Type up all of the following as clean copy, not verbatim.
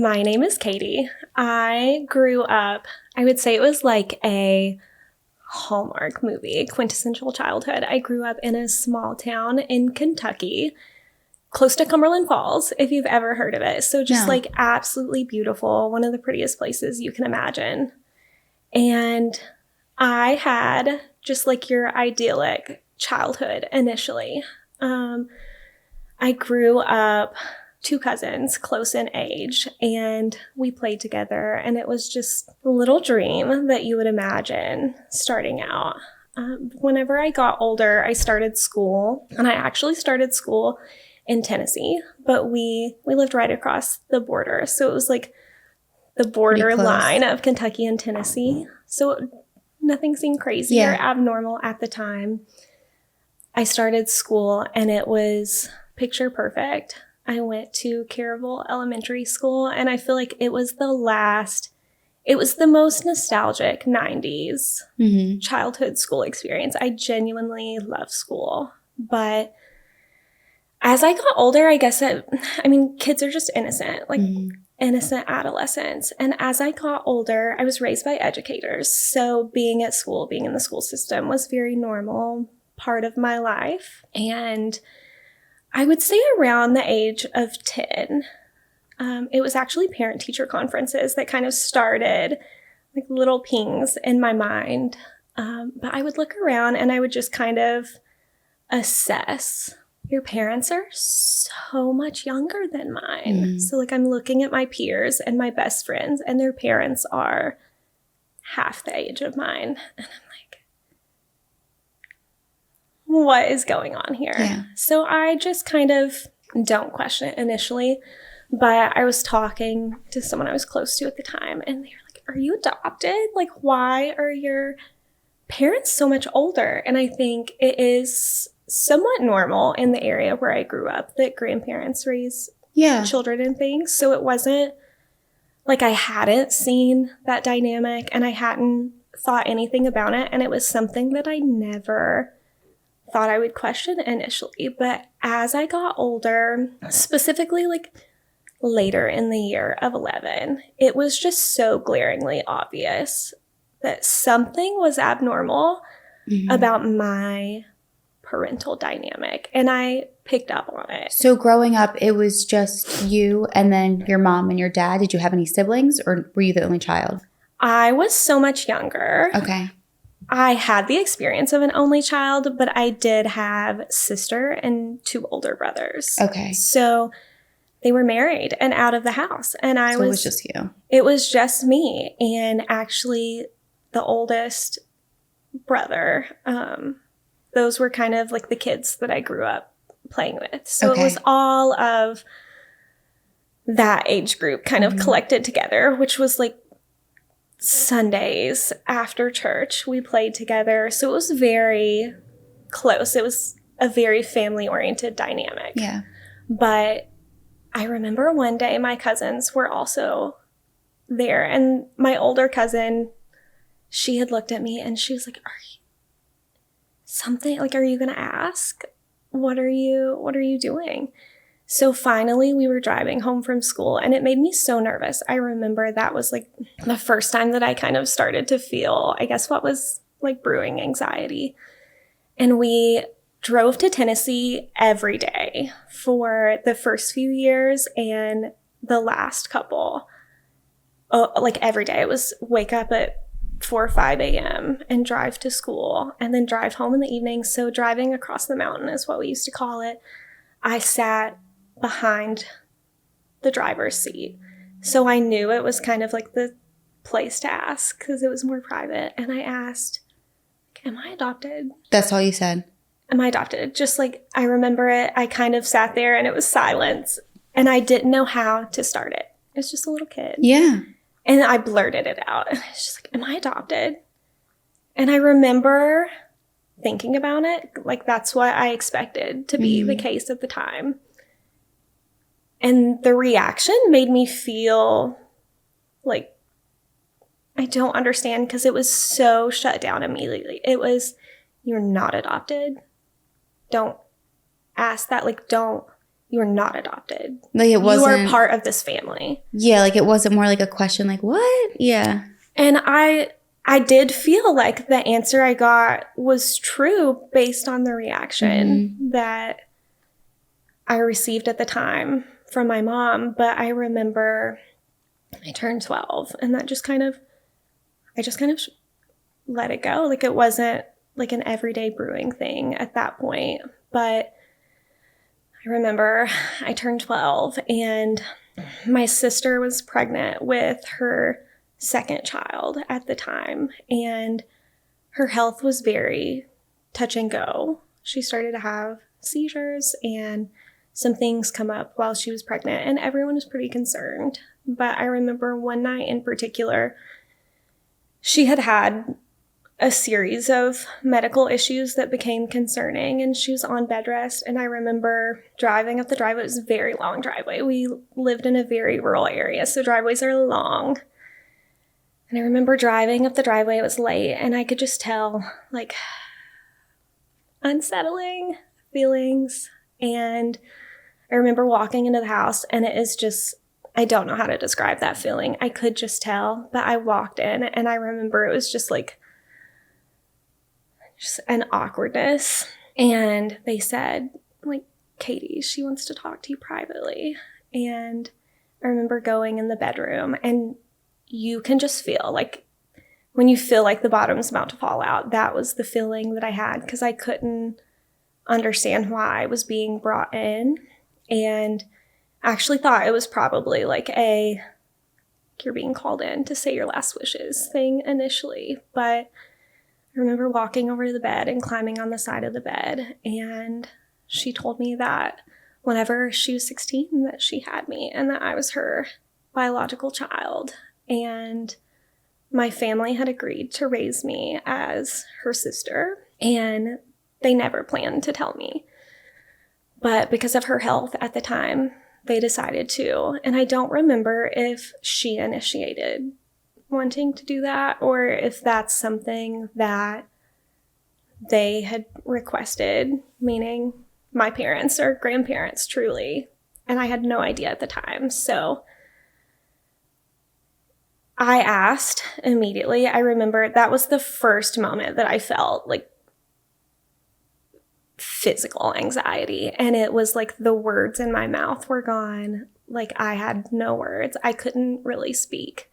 My name is Katie. I grew up, I would say it was like a Hallmark movie, quintessential childhood. I grew up in a small town in Kentucky, close to Cumberland Falls, if you've ever heard of it. So just like absolutely beautiful, one of the prettiest places you can imagine. And I had just like your idyllic childhood initially. I grew up 2 cousins close in age, and we played together, and it was just a little dream that you would imagine starting out. Whenever I got older, I started school, and I actually started school in Tennessee, but we lived right across the border, so it was like the border line of Kentucky and Tennessee, so nothing seemed crazy or abnormal at the time. I started school, and it was picture perfect. I went to Caravel Elementary School, and I feel like it was the most nostalgic 90s childhood school experience. I genuinely love school. But as I got older, I guess kids are just innocent, like innocent adolescents. And as I got older, I was raised by educators. So being at school, being in the school system was very normal part of my life. And I would say around the age of 10, it was actually parent-teacher conferences that kind of started like little pings in my mind. But I would look around and I would just kind of assess. Your parents are so much younger than mine. So like I'm looking at my peers and my best friends, and their parents are half the age of mine. And I'm like, what is going on here? Yeah. So I just kind of don't question it initially, but I was talking to someone I was close to at the time, and they were like, are you adopted? Like, why are your parents so much older? And I think it is somewhat normal in the area where I grew up that grandparents raise children and things. So it wasn't like I hadn't seen that dynamic and I hadn't thought anything about it. And it was something that I never thought I would question initially. But as I got older, specifically like later in the year of 11, it was just so glaringly obvious that something was abnormal about my parental dynamic, and I picked up on it. So growing up, it was just you and then your mom and your dad. Did you have any siblings, or were you the only child? I was so much younger. Okay. I had the experience of an only child, but I did have sister and 2 older brothers. Okay. So they were married and out of the house, and it was just you. It was just me, and actually the oldest brother, those were kind of like the kids that I grew up playing with. So It was all of that age group kind of collected together, which was like Sundays after church, we played together. So it was very close. It was a very family-oriented dynamic. Yeah. But I remember one day my cousins were also there. And my older cousin, she had looked at me and she was like, are you going to ask? What are you doing? So finally we were driving home from school, and it made me so nervous. I remember that was like the first time that I kind of started to feel, I guess, what was like brewing anxiety. And we drove to Tennessee every day for the first few years and the last couple. Like every day. It was wake up at 4 or 5 a.m. and drive to school and then drive home in the evening. So driving across the mountain is what we used to call it. I sat behind the driver's seat. So I knew it was kind of like the place to ask because it was more private. And I asked, am I adopted? That's all you said? Am I adopted? Just like, I remember it. I kind of sat there and it was silence and I didn't know how to start it. It was just a little kid. Yeah. And I blurted it out. And I was just like, am I adopted? And I remember thinking about it. Like, that's what I expected to be the case at the time. And the reaction made me feel like I don't understand because it was so shut down immediately. It was, you're not adopted. Don't ask that. Like, don't you are not adopted. Like it wasn't. You are part of this family. Yeah, like it wasn't more like a question like, what? Yeah. And I did feel like the answer I got was true based on the reaction that I received at the time from my mom. But I remember I turned 12 and that just kind of let it go. Like it wasn't like an everyday brewing thing at that point. But I remember I turned 12 and my sister was pregnant with her second child at the time, and her health was very touch and go. She started to have seizures and some things come up while she was pregnant, and everyone was pretty concerned. But I remember one night in particular, she had had a series of medical issues that became concerning, and she was on bed rest. And I remember driving up the driveway. It was a very long driveway. We lived in a very rural area, so driveways are long. And I remember driving up the driveway. It was late, and I could just tell, like, unsettling feelings. And I remember walking into the house, and it is just, I don't know how to describe that feeling. I could just tell. But I walked in, and I remember it was just like, just an awkwardness. And they said, like, Katie, she wants to talk to you privately. And I remember going in the bedroom, and you can just feel like when you feel like the bottom's about to fall out, that was the feeling that I had, because I couldn't understand why I was being brought in, and actually thought it was probably like you're being called in to say your last wishes thing initially. But I remember walking over to the bed and climbing on the side of the bed, and she told me that whenever she was 16 that she had me and that I was her biological child. And my family had agreed to raise me as her sister, and they never planned to tell me. But because of her health at the time, they decided to. And I don't remember if she initiated wanting to do that or if that's something that they had requested, meaning my parents or grandparents truly. And I had no idea at the time. So I asked immediately. I remember that was the first moment that I felt like physical anxiety. And it was like the words in my mouth were gone. Like I had no words. I couldn't really speak.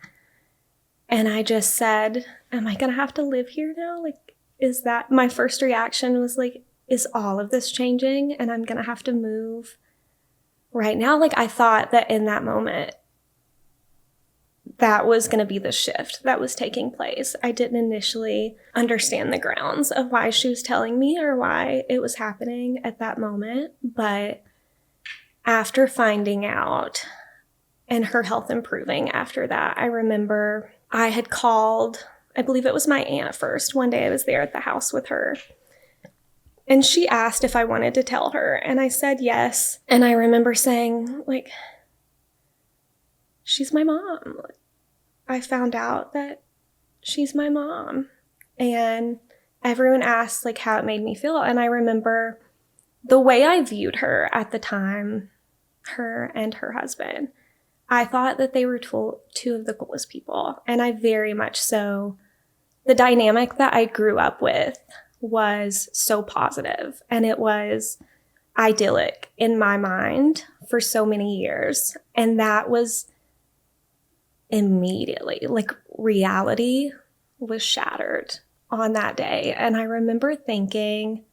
And I just said, am I going to have to live here now? Like, is that my first reaction was like, is all of this changing and I'm going to have to move right now? Like I thought that in that moment, that was going to be the shift that was taking place. I didn't initially understand the grounds of why she was telling me or why it was happening at that moment. But after finding out and her health improving after that, I remember I had called, I believe it was my aunt first. One day I was there at the house with her, and she asked if I wanted to tell her. And I said yes. And I remember saying, like, she's my mom. I found out that she's my mom. And everyone asked like how it made me feel. And I remember the way I viewed her at the time, her and her husband, I thought that they were two of the coolest people. And I very much so, the dynamic that I grew up with was so positive, and it was idyllic in my mind for so many years. And that was immediately, like, reality was shattered on that day. And I remember thinking,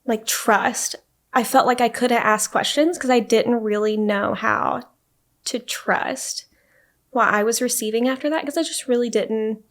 like, trust. I felt like I couldn't ask questions because I didn't really know how to trust what I was receiving after that, because I just really didn't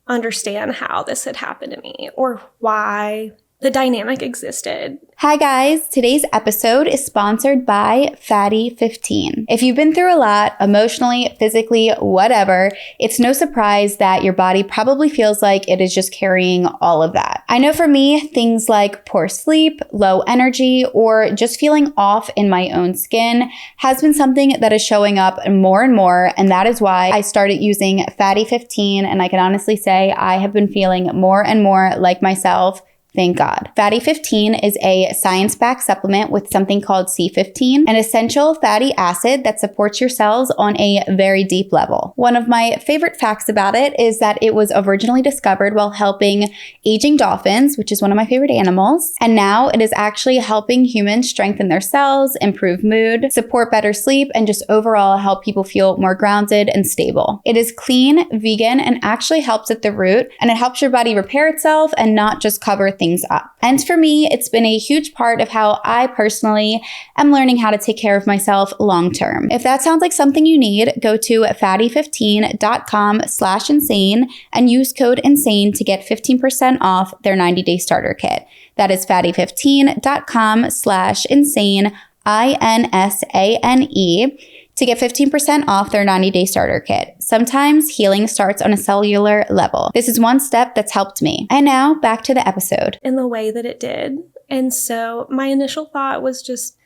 understand how this had happened to me or why the dynamic existed. Hi guys, today's episode is sponsored by Fatty 15. If you've been through a lot, emotionally, physically, whatever, it's no surprise that your body probably feels like it is just carrying all of that. I know for me, things like poor sleep, low energy, or just feeling off in my own skin has been something that is showing up more and more, and that is why I started using Fatty 15, and I can honestly say I have been feeling more and more like myself Thank God. Fatty 15 is a science-backed supplement with something called C15, an essential fatty acid that supports your cells on a very deep level. One of my favorite facts about it is that it was originally discovered while helping aging dolphins, which is one of my favorite animals, and now it is actually helping humans strengthen their cells, improve mood, support better sleep, and just overall help people feel more grounded and stable. It is clean, vegan, and actually helps at the root, and it helps your body repair itself and not just cover things up. And for me, it's been a huge part of how I personally am learning how to take care of myself long term. If that sounds like something you need, go to fatty15.com/insane and use code INSANE to get 15% off their 90-day starter kit. That is fatty15.com/insane, INSANE, to get 15% off their 90-day starter kit. Sometimes healing starts on a cellular level. This is one step that's helped me. And now back to the episode. In the way that it did. And so my initial thought was just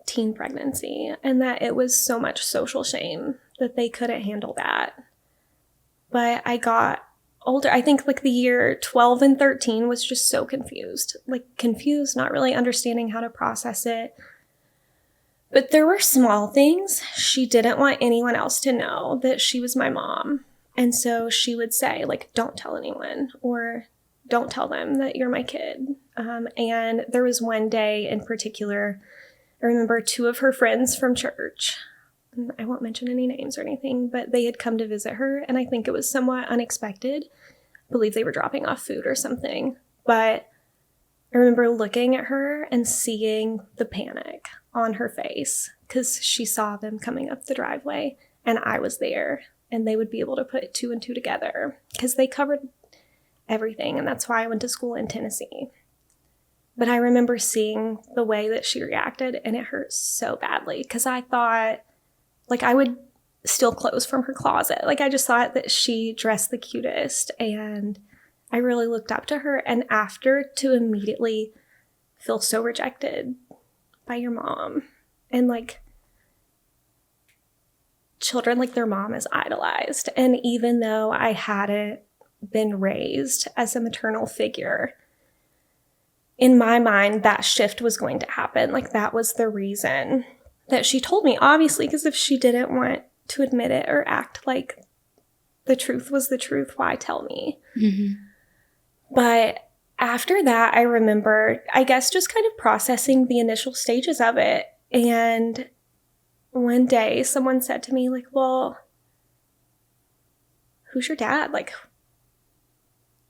teen pregnancy and that it was so much social shame that they couldn't handle that. But I got older. I think like the year 12 and 13 was just so confused, not really understanding how to process it. But there were small things. She didn't want anyone else to know that she was my mom. And so she would say, like, don't tell anyone, or don't tell them that you're my kid. And there was one day in particular, I remember two of her friends from church, I won't mention any names or anything, but they had come to visit her. And I think it was somewhat unexpected. I believe they were dropping off food or something. But I remember looking at her and seeing the panic on her face because she saw them coming up the driveway and I was there, and they would be able to put two and two together because they covered everything, and that's why I went to school in Tennessee. But I remember seeing the way that she reacted, and it hurt so badly because I thought, like, I would steal clothes from her closet. Like, I just thought that she dressed the cutest, and I really looked up to her. And after, to immediately feel so rejected by your mom, and like children, like their mom is idolized. And even though I hadn't been raised as a maternal figure, in my mind, that shift was going to happen. Like, that was the reason that she told me, obviously, because if she didn't want to admit it or act like the truth was the truth, why tell me? Mm-hmm. But after that, I remember, I guess, just kind of processing the initial stages of it. And one day someone said to me, like, well, who's your dad? Like,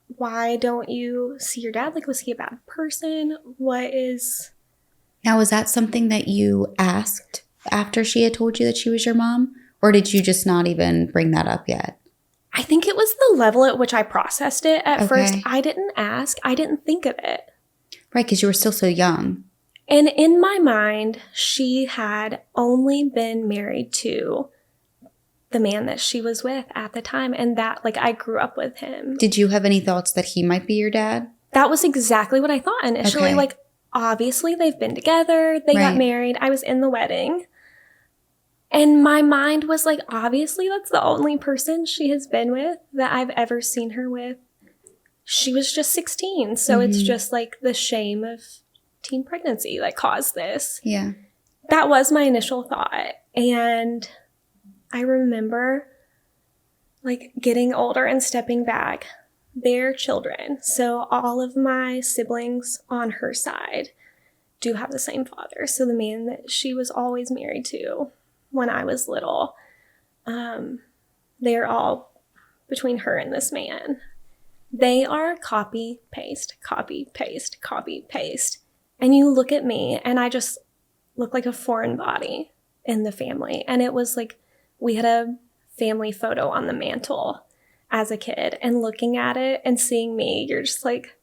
why don't you see your dad? Like, was he a bad person? What is... Now, was that something that you asked after she had told you that she was your mom? Or did you just not even bring that up yet? I think it was the level at which I processed it. At first, I didn't ask. I didn't think of it. Right, because you were still so young. And in my mind, she had only been married to the man that she was with at the time. And that, like, I grew up with him. Did you have any thoughts that he might be your dad? That was exactly what I thought initially. Okay. Like, obviously, they've been together. They got married. I was in the wedding. And my mind was like, obviously, that's the only person she has been with that I've ever seen her with. She was just 16. So it's just like the shame of teen pregnancy that caused this. Yeah. That was my initial thought. And I remember like getting older and stepping back. They're children. So all of my siblings on her side do have the same father. So the man that she was always married to when I was little, they're all between her and this man. They are copy, paste, copy, paste, copy, paste. And you look at me and I just look like a foreign body in the family. And it was like we had a family photo on the mantle as a kid, and looking at it and seeing me, you're just like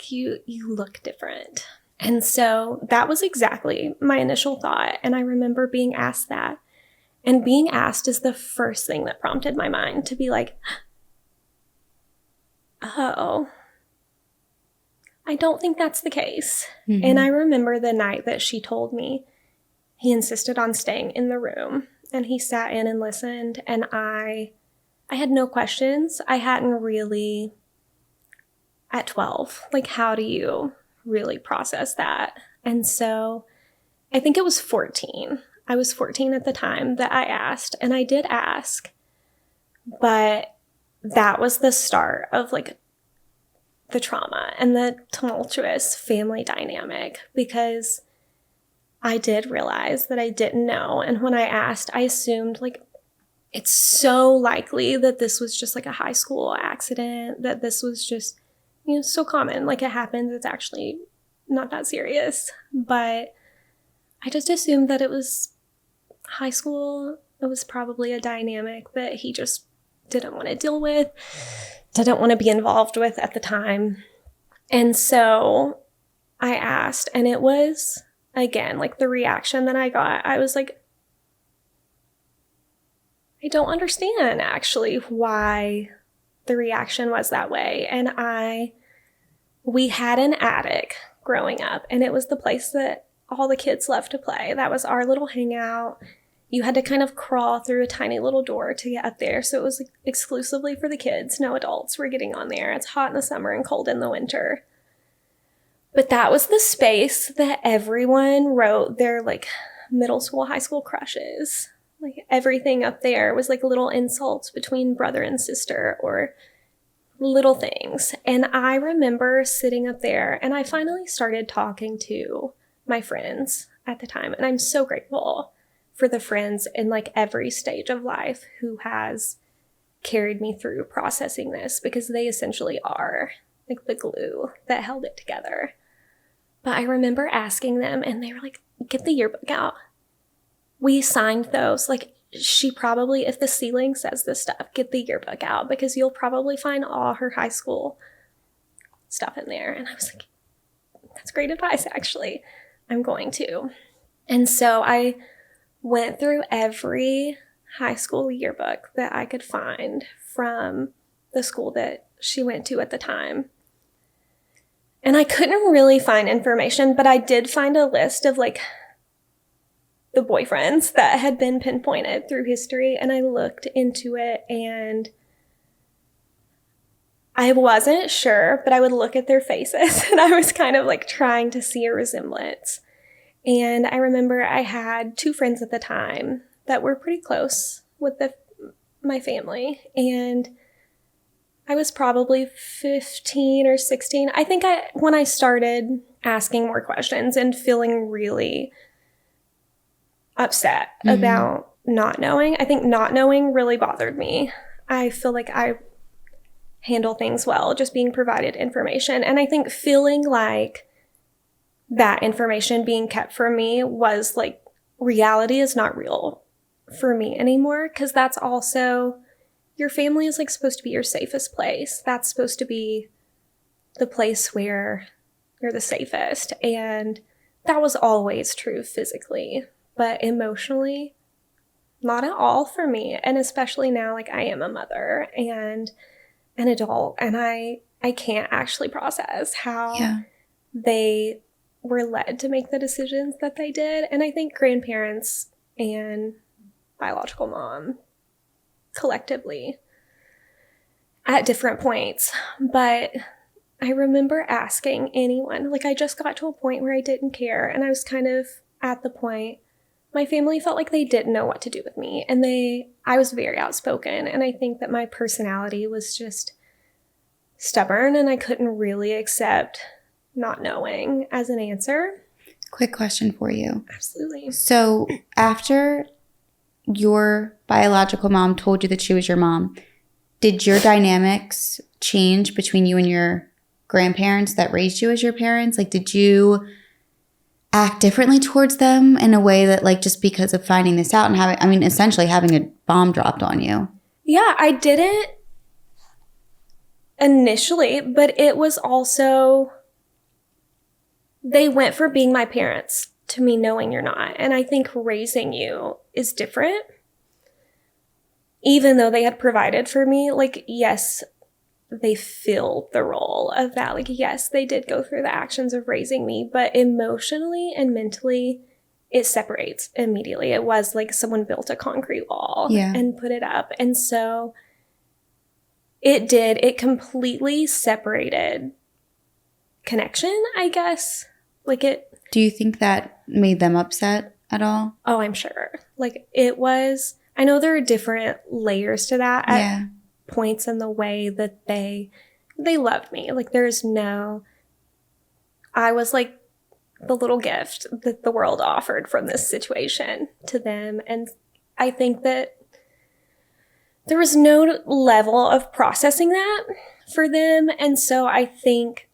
you look different. And so that was exactly my initial thought. And I remember being asked that. And being asked is the first thing that prompted my mind to be like, oh, I don't think that's the case. Mm-hmm. And I remember the night that she told me, he insisted on staying in the room. And he sat in and listened. And I had no questions. I hadn't really at 12. Like, how do you really process that? And so I think it was 14. I was 14 at the time that I asked, and I did ask, but that was the start of like the trauma and the tumultuous family dynamic, because I did realize that I didn't know. And when I asked, I assumed like it's so likely that this was just like a high school accident, that this was just, so common. Like, it happens. It's actually not that serious. But I just assumed that it was high school. It was probably a dynamic that he just didn't want to deal with, didn't want to be involved with at the time. And so I asked, and it was, again, like the reaction that I got, I was like, I don't understand actually why the reaction was that way. And we had an attic growing up, and it was the place that all the kids loved to play. That was our little hangout. You had to kind of crawl through a tiny little door to get up there. So it was exclusively for the kids. No adults were getting on there. It's hot in the summer and cold in the winter. But that was the space that everyone wrote their like middle school, high school crushes. Like, everything up there was like little insults between brother and sister or little things. And I remember sitting up there, and I finally started talking to my friends at the time. And I'm so grateful for the friends in like every stage of life who has carried me through processing this, because they essentially are like the glue that held it together. But I remember asking them, and they were like, get the yearbook out. We signed those. Like, she probably, if the ceiling says this stuff, get the yearbook out, because you'll probably find all her high school stuff in there. And I was like, that's great advice, actually. I'm going to. And so I went through every high school yearbook that I could find from the school that she went to at the time. And I couldn't really find information, but I did find a list of like the boyfriends that had been pinpointed through history. And I looked into it, and I wasn't sure, but I would look at their faces, and I was kind of like trying to see a resemblance. And I remember I had 2 friends at the time that were pretty close with my family. And I was probably 15 or 16. I think when I started asking more questions and feeling really upset about not knowing, I think not knowing really bothered me. I feel like I handle things well, just being provided information. And I think feeling like that information being kept from me was like, reality is not real for me anymore, because that's also, your family is like supposed to be your safest place. That's supposed to be the place where you're the safest. And that was always true physically, but emotionally, not at all for me. And especially now, like, I am a mother and an adult, and I can't actually process how they were led to make the decisions that they did. And I think grandparents and biological mom collectively at different points. But I remember asking anyone, like, I just got to a point where I didn't care, and I was kind of at the point, my family felt like they didn't know what to do with me, and I was very outspoken, and I think that my personality was just stubborn, and I couldn't really accept not knowing as an answer. Quick question for you. Absolutely. So after your biological mom told you that she was your mom, did your dynamics change between you and your grandparents that raised you as your parents? Like, did you act differently towards them in a way that, like, just because of finding this out and essentially having a bomb dropped on you? Yeah, I didn't initially, but it was also, they went for being my parents to me knowing you're not. And I think raising you is different. Even though they had provided for me, like, yes, they filled the role of that. Like, yes, they did go through the actions of raising me, but emotionally and mentally, it separates immediately. It was like someone built a concrete wall and put it up. And so It did. It completely separated connection, I guess. Like it. Do you think that made them upset at all? Oh, I'm sure. Like it was, I know there are different layers to that at points in the way that they loved me. Like I was like the little gift that the world offered from this situation to them. And I think that there was no level of processing that for them. And so I think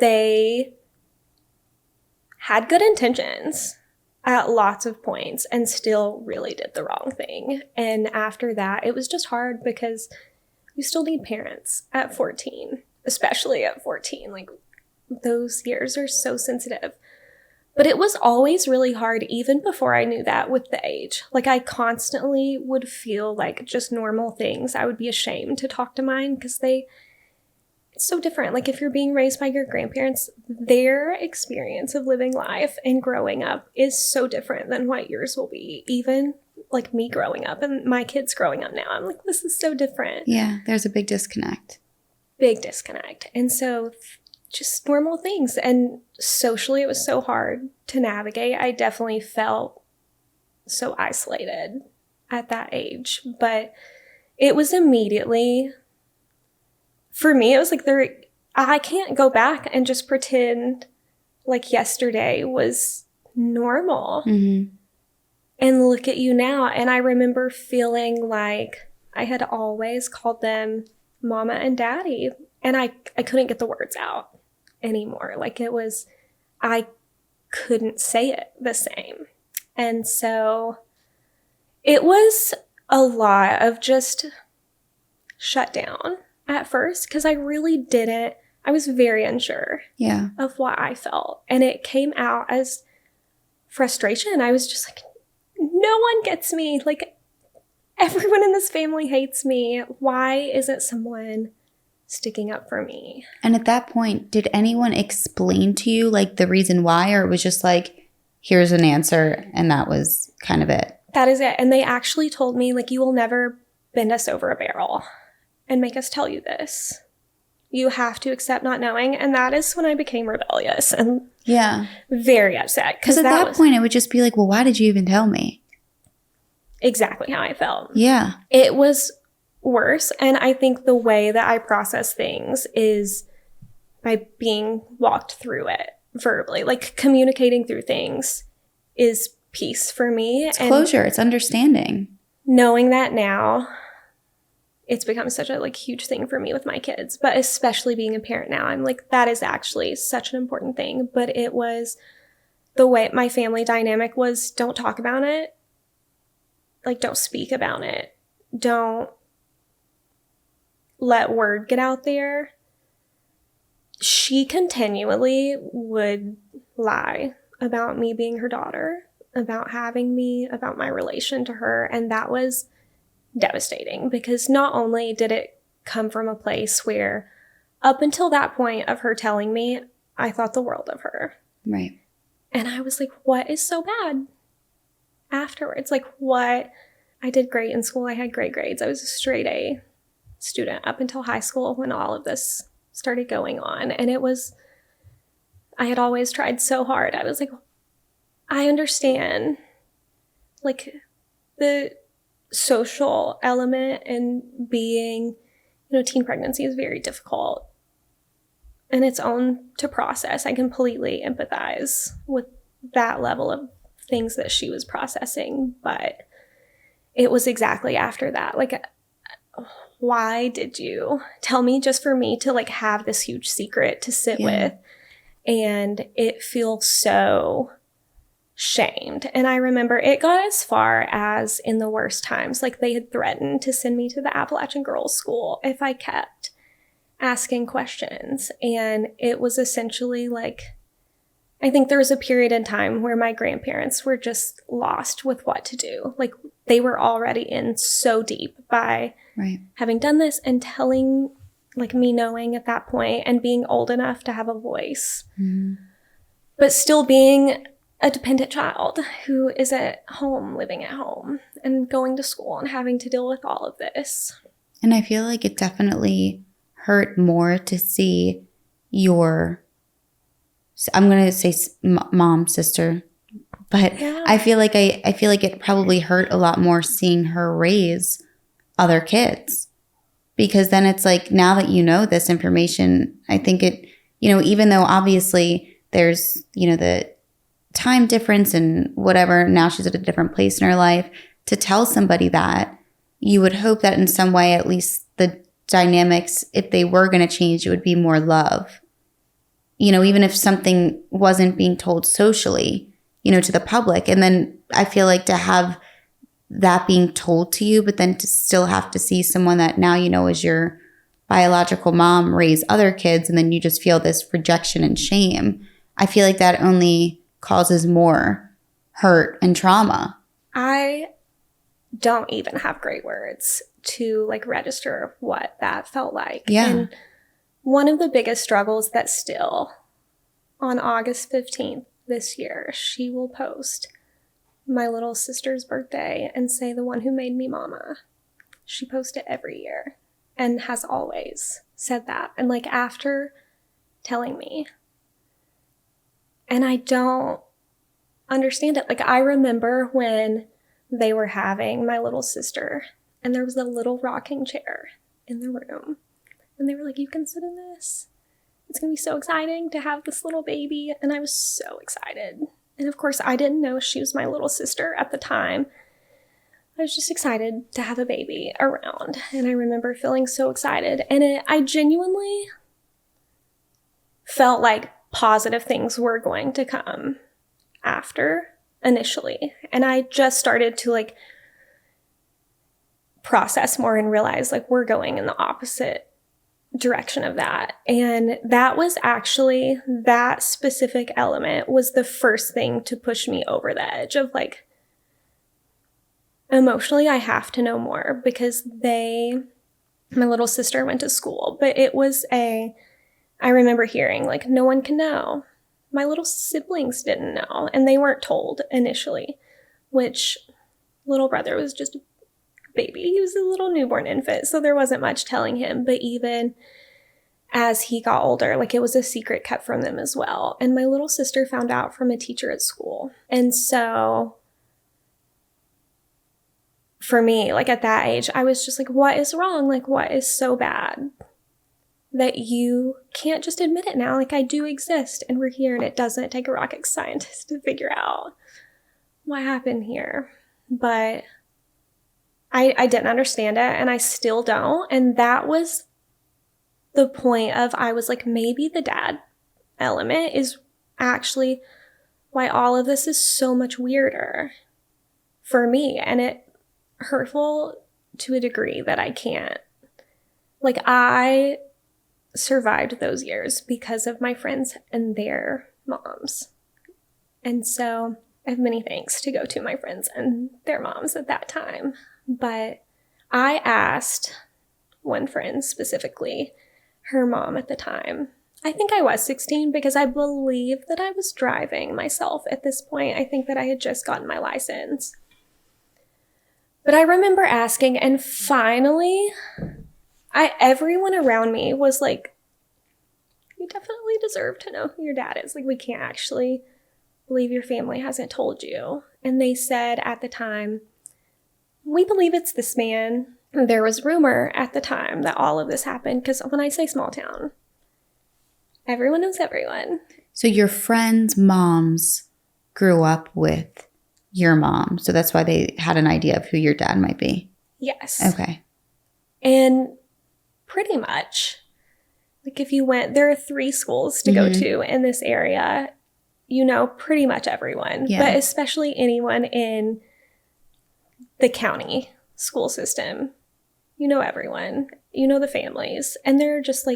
they had good intentions at lots of points and still really did the wrong thing. And after that, it was just hard because you still need parents at 14, especially at 14. Like those years are so sensitive. But it was always really hard even before I knew that with the age. Like I constantly would feel like just normal things. I would be ashamed to talk to mine because it's so different. Like if you're being raised by your grandparents, their experience of living life and growing up is so different than what yours will be. Even like me growing up and my kids growing up now, I'm like, this is so different. Yeah, there's a big disconnect. Big disconnect. And so just normal things. And socially, it was so hard to navigate. I definitely felt so isolated at that age. But it was immediately, for me, it was like I can't go back and just pretend like yesterday was normal. Mm-hmm. And look at you now. And I remember feeling like I had always called them mama and daddy. And I couldn't get the words out anymore. Like it was, I couldn't say it the same. And so it was a lot of just shut down at first because I really didn't, I was very unsure of what I felt. And it came out as frustration. I was just like, no one gets me. Like everyone in this family hates me. Why isn't someone sticking up for me? And at that point, did anyone explain to you like the reason why, or it was just like, here's an answer and that was kind of it? That is it. And they actually told me like, you will never bend us over a barrel and make us tell you this. You have to accept not knowing. And that is when I became rebellious and very upset. Because at that point, it would just be like, well, why did you even tell me? Exactly how I felt. Yeah. It was worse. And I think the way that I process things is by being walked through it verbally. Like communicating through things is peace for me. It's closure. It's understanding. Knowing that now, it's become such a like huge thing for me with my kids, but especially being a parent now, I'm like, that is actually such an important thing. But it was the way my family dynamic was, don't talk about it. Like, don't speak about it. Don't let word get out there. She continually would lie about me being her daughter, about having me, about my relation to her. And that was devastating because not only did it come from a place where up until that point of her telling me, I thought the world of her. Right. And I was like, what is so bad afterwards? Like what? I did great in school. I had great grades. I was a straight A student up until high school when all of this started going on. And it was, I had always tried so hard. I was like, I understand like the social element and being, teen pregnancy is very difficult and its own to process. I completely empathize with that level of things that she was processing, but it was exactly after that. Like, why did you tell me just for me to like have this huge secret to sit with? And it feels so shamed. And I remember it got as far as in the worst times, like they had threatened to send me to the Appalachian Girls School if I kept asking questions. And it was essentially like, I think there was a period in time where my grandparents were just lost with what to do. Like they were already in so deep by having done this and telling, like me knowing at that point and being old enough to have a voice, but still being a dependent child who is at home, living at home and going to school and having to deal with all of this. And I feel like it definitely hurt more to see your, I'm going to say mom, sister, but Yeah. I feel like it probably hurt a lot more seeing her raise other kids, because then it's like, now that you know this information, I think it, even though obviously there's, the time difference and whatever, now she's at a different place in her life, to tell somebody that, you would hope that in some way, at least the dynamics, if they were going to change, it would be more love. Even if something wasn't being told socially, to the public. And then I feel like to have that being told to you, but then to still have to see someone that now is your biological mom raise other kids, and then you just feel this rejection and shame. I feel like that only causes more hurt and trauma. I don't even have great words to register what that felt like. Yeah. And one of the biggest struggles that still, on August 15th this year, she will post my little sister's birthday and say, "The one who made me mama." She posts it every year and has always said that. And after telling me, and I don't understand it. I remember when they were having my little sister, and there was a little rocking chair in the room. And they were like, "You can sit in this. It's going to be so exciting to have this little baby." And I was so excited. And of course, I didn't know she was my little sister at the time. I was just excited to have a baby around. And I remember feeling so excited. And I genuinely felt like positive things were going to come after initially. And I just started to process more and realize we're going in the opposite direction of that. And that was actually, that specific element was the first thing to push me over the edge of emotionally, I have to know more, because my little sister went to school, but it was I remember hearing no one can know. My little siblings didn't know, and they weren't told initially, which little brother was just a baby. He was a little newborn infant, so there wasn't much telling him. But even as he got older, it was a secret kept from them as well. And my little sister found out from a teacher at school. And so for me, at that age, I was just what is wrong? What is so bad that you can't just admit it now? I do exist, and we're here, and it doesn't take a rocket scientist to figure out what happened here. But I didn't understand it, and I still don't. And that was the point of, I was maybe the dad element is actually why all of this is so much weirder for me. And it hurtful to a degree that I can't. I survived those years because of my friends and their moms. And so I have many thanks to go to my friends and their moms at that time. But I asked one friend specifically, her mom at the time, I think I was 16, because I believe that I was driving myself at this point. I think that I had just gotten my license. But I remember asking, and finally, everyone around me was like, "You definitely deserve to know who your dad is. We can't actually believe your family hasn't told you." And they said at the time, "We believe it's this man." There was rumor at the time that all of this happened, because when I say small town, everyone knows everyone. So your friends' moms grew up with your mom, so that's why they had an idea of who your dad might be. Yes. Okay. And pretty much, if you went, there are 3 schools to go to in this area, pretty much everyone, but especially anyone in the county school system. Everyone, the families. And they're just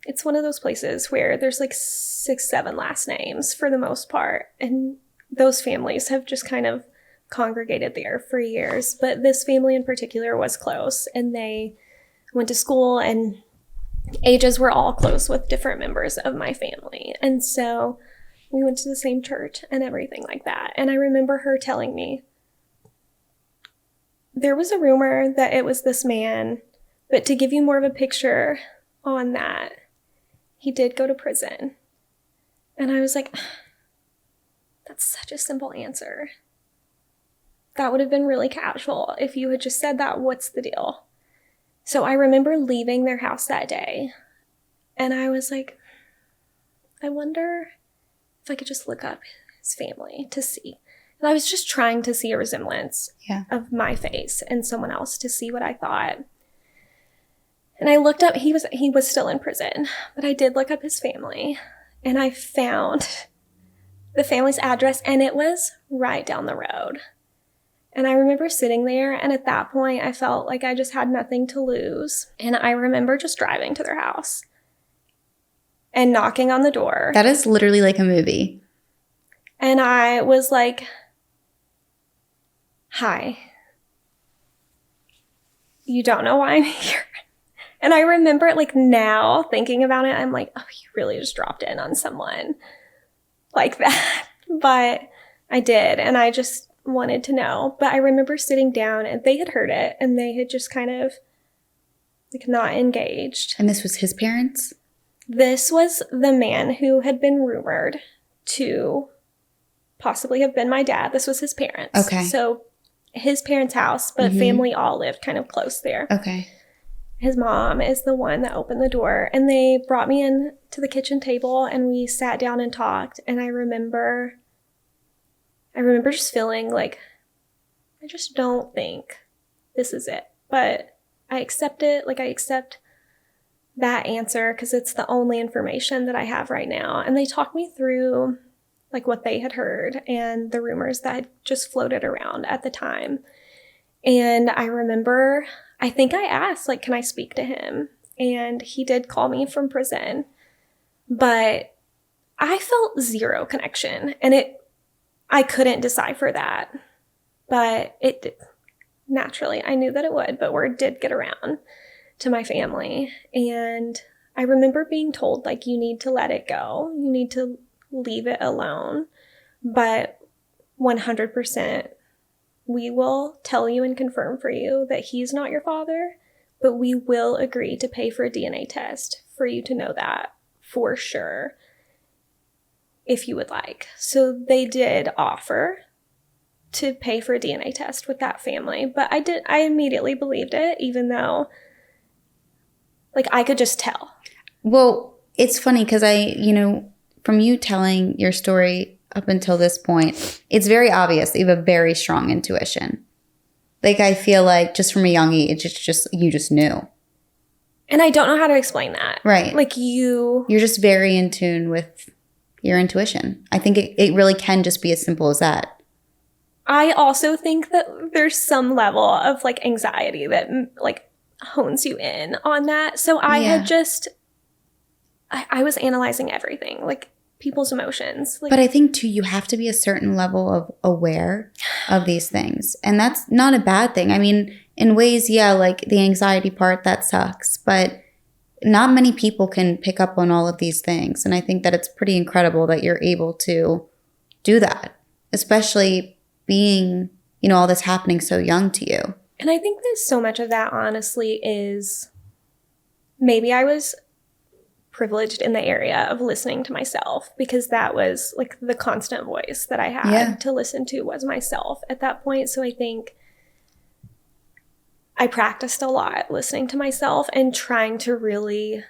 it's one of those places where there's 6, 7 last names for the most part. And those families have just kind of congregated there for years. But this family in particular was close, and they went to school, and ages were all close with different members of my family. And so we went to the same church and everything like that. And I remember her telling me, there was a rumor that it was this man, but to give you more of a picture on that, he did go to prison. And I was like, that's such a simple answer. That would have been really casual if you had just said that. What's the deal? So I remember leaving their house that day, and I was like, I wonder if I could just look up his family to see. And I was just trying to see a resemblance of my face and someone else to see what I thought. And I looked up, he was still in prison, but I did look up his family, and I found the family's address, and it was right down the road. And I remember sitting there, and at that point, I felt like I just had nothing to lose. And I remember just driving to their house and knocking on the door. That is literally like a movie. And I was like, hi. You don't know why I'm here. And I remember, like, now thinking about it, I'm like, oh, you really just dropped in on someone like that. But I did, and I just wanted to know. But I remember sitting down, and they had heard it, and they had just kind of like not engaged. And this was his parents? This was the man who had been rumored to possibly have been my dad. This was his parents. Okay. So his parents' house, but family all lived kind of close there. Okay. His mom is the one that opened the door, and they brought me in to the kitchen table, and we sat down and talked. And I remember just feeling like, I just don't think this is it. But I accept it. Like, I accept that answer because it's the only information that I have right now. And they talked me through like what they had heard and the rumors that had just floated around at the time. And I remember, I think I asked, like, can I speak to him? And he did call me from prison. But I felt zero connection. And I couldn't decipher that. But it did. Naturally, I knew that it would. But word did get around to my family. And I remember being told, like, you need to let it go. You need to leave it alone. But 100%, we will tell you and confirm for you that he's not your father, but we will agree to pay for a DNA test for you to know that for sure if you would like. So they did offer to pay for a DNA test with that family, but I immediately believed it, even though, like, I could just tell. Well, it's funny because from you telling your story up until this point, it's very obvious you have a very strong intuition. Like, I feel like just from a young age, it's just, you just knew. And I don't know how to explain that. Right. Like, you're just very in tune with your intuition. I think it really can just be as simple as that. I also think that there's some level of, like, anxiety that, like, hones you in on that. So I had just, I was analyzing everything, like, people's emotions. Like, but I think, too, you have to be a certain level of aware of these things. And that's not a bad thing. I mean, in ways, like the anxiety part, that sucks. But not many people can pick up on all of these things. And I think that it's pretty incredible that you're able to do that, especially being, all this happening so young to you. And I think that so much of that, honestly, is maybe I was privileged in the area of listening to myself, because that was like the constant voice that I had to listen to was myself at that point. So I think I practiced a lot listening to myself and trying to really,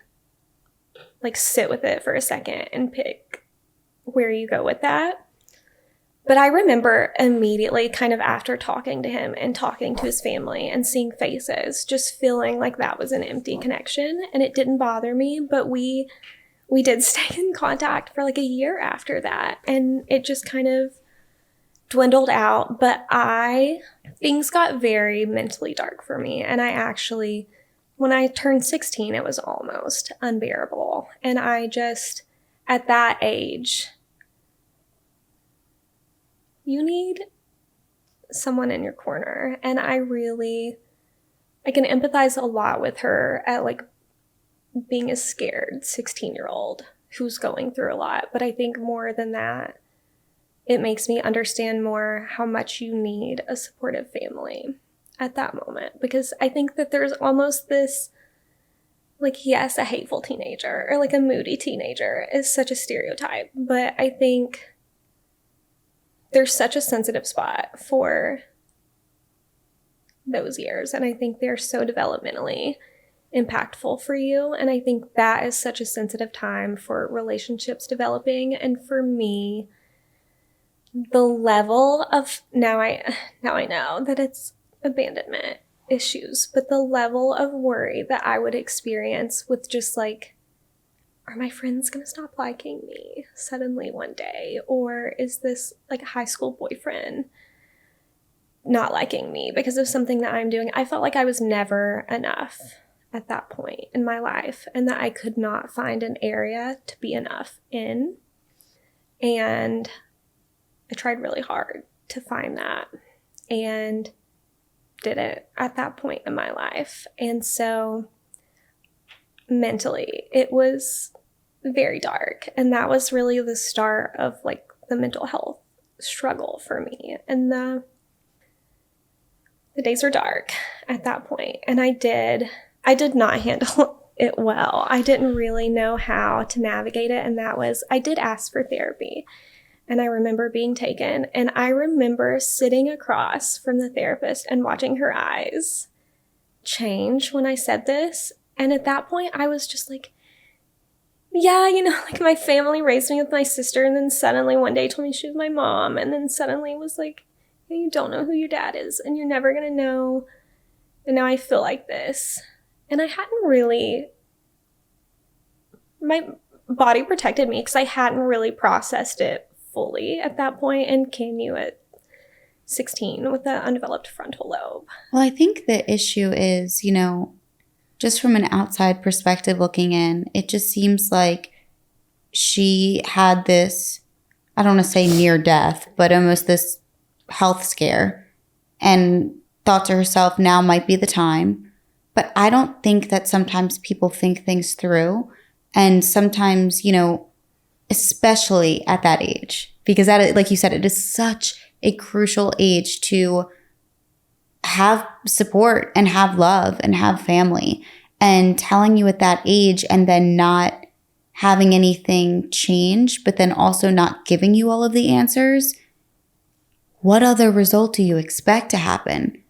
like, sit with it for a second and pick where you go with that. But I remember immediately, kind of after talking to him and talking to his family and seeing faces, just feeling like that was an empty connection. And it didn't bother me, but we did stay in contact for like a year after that. And it just kind of dwindled out. But things got very mentally dark for me. And I actually, when I turned 16, it was almost unbearable. And I just, at that age, you need someone in your corner. And I can empathize a lot with her at, like, being a scared 16-year-old who's going through a lot. But I think more than that, it makes me understand more how much you need a supportive family. at that moment, because I think that there's almost this, like, yes, a hateful teenager or like a moody teenager is such a stereotype, but I think there's such a sensitive spot for those years, and I think they're so developmentally impactful for you, and I think that is such a sensitive time for relationships developing. And for me, the level of now I know that it's abandonment issues, but the level of worry that I would experience with just like, are my friends gonna stop liking me suddenly one day, or is this like a high school boyfriend not liking me because of something that I'm doing? I felt like I was never enough at that point in my life, and that I could not find an area to be enough in. And I tried really hard to find that and didn't at that point in my life. And so mentally, it was very dark. And that was really the start of like the mental health struggle for me. And the days were dark at that point. And I did not handle it well. I didn't really know how to navigate it. And that was, I did ask for therapy. And I remember being taken. And I remember sitting across from the therapist and watching her eyes change when I said this. And at that point, I was just like, yeah, you know, like my family raised me with my sister. And then suddenly one day told me she was my mom. And then suddenly was like, hey, you don't know who your dad is. And you're never going to know. And now I feel like this. And I hadn't really, my body protected me because I hadn't really processed it fully at that point, and can you at 16 with an undeveloped frontal lobe. Well, I think the issue is, you know, just from an outside perspective looking in, it just seems like she had this, I don't want to say near death, but almost this health scare, and thought to herself, now might be the time. But I don't think that sometimes people think things through. And sometimes, you know, especially at that age, because that, like you said, it is such a crucial age to have support and have love and have family. And telling you at that age and then not having anything change, but then also not giving you all of the answers, what other result do you expect to happen?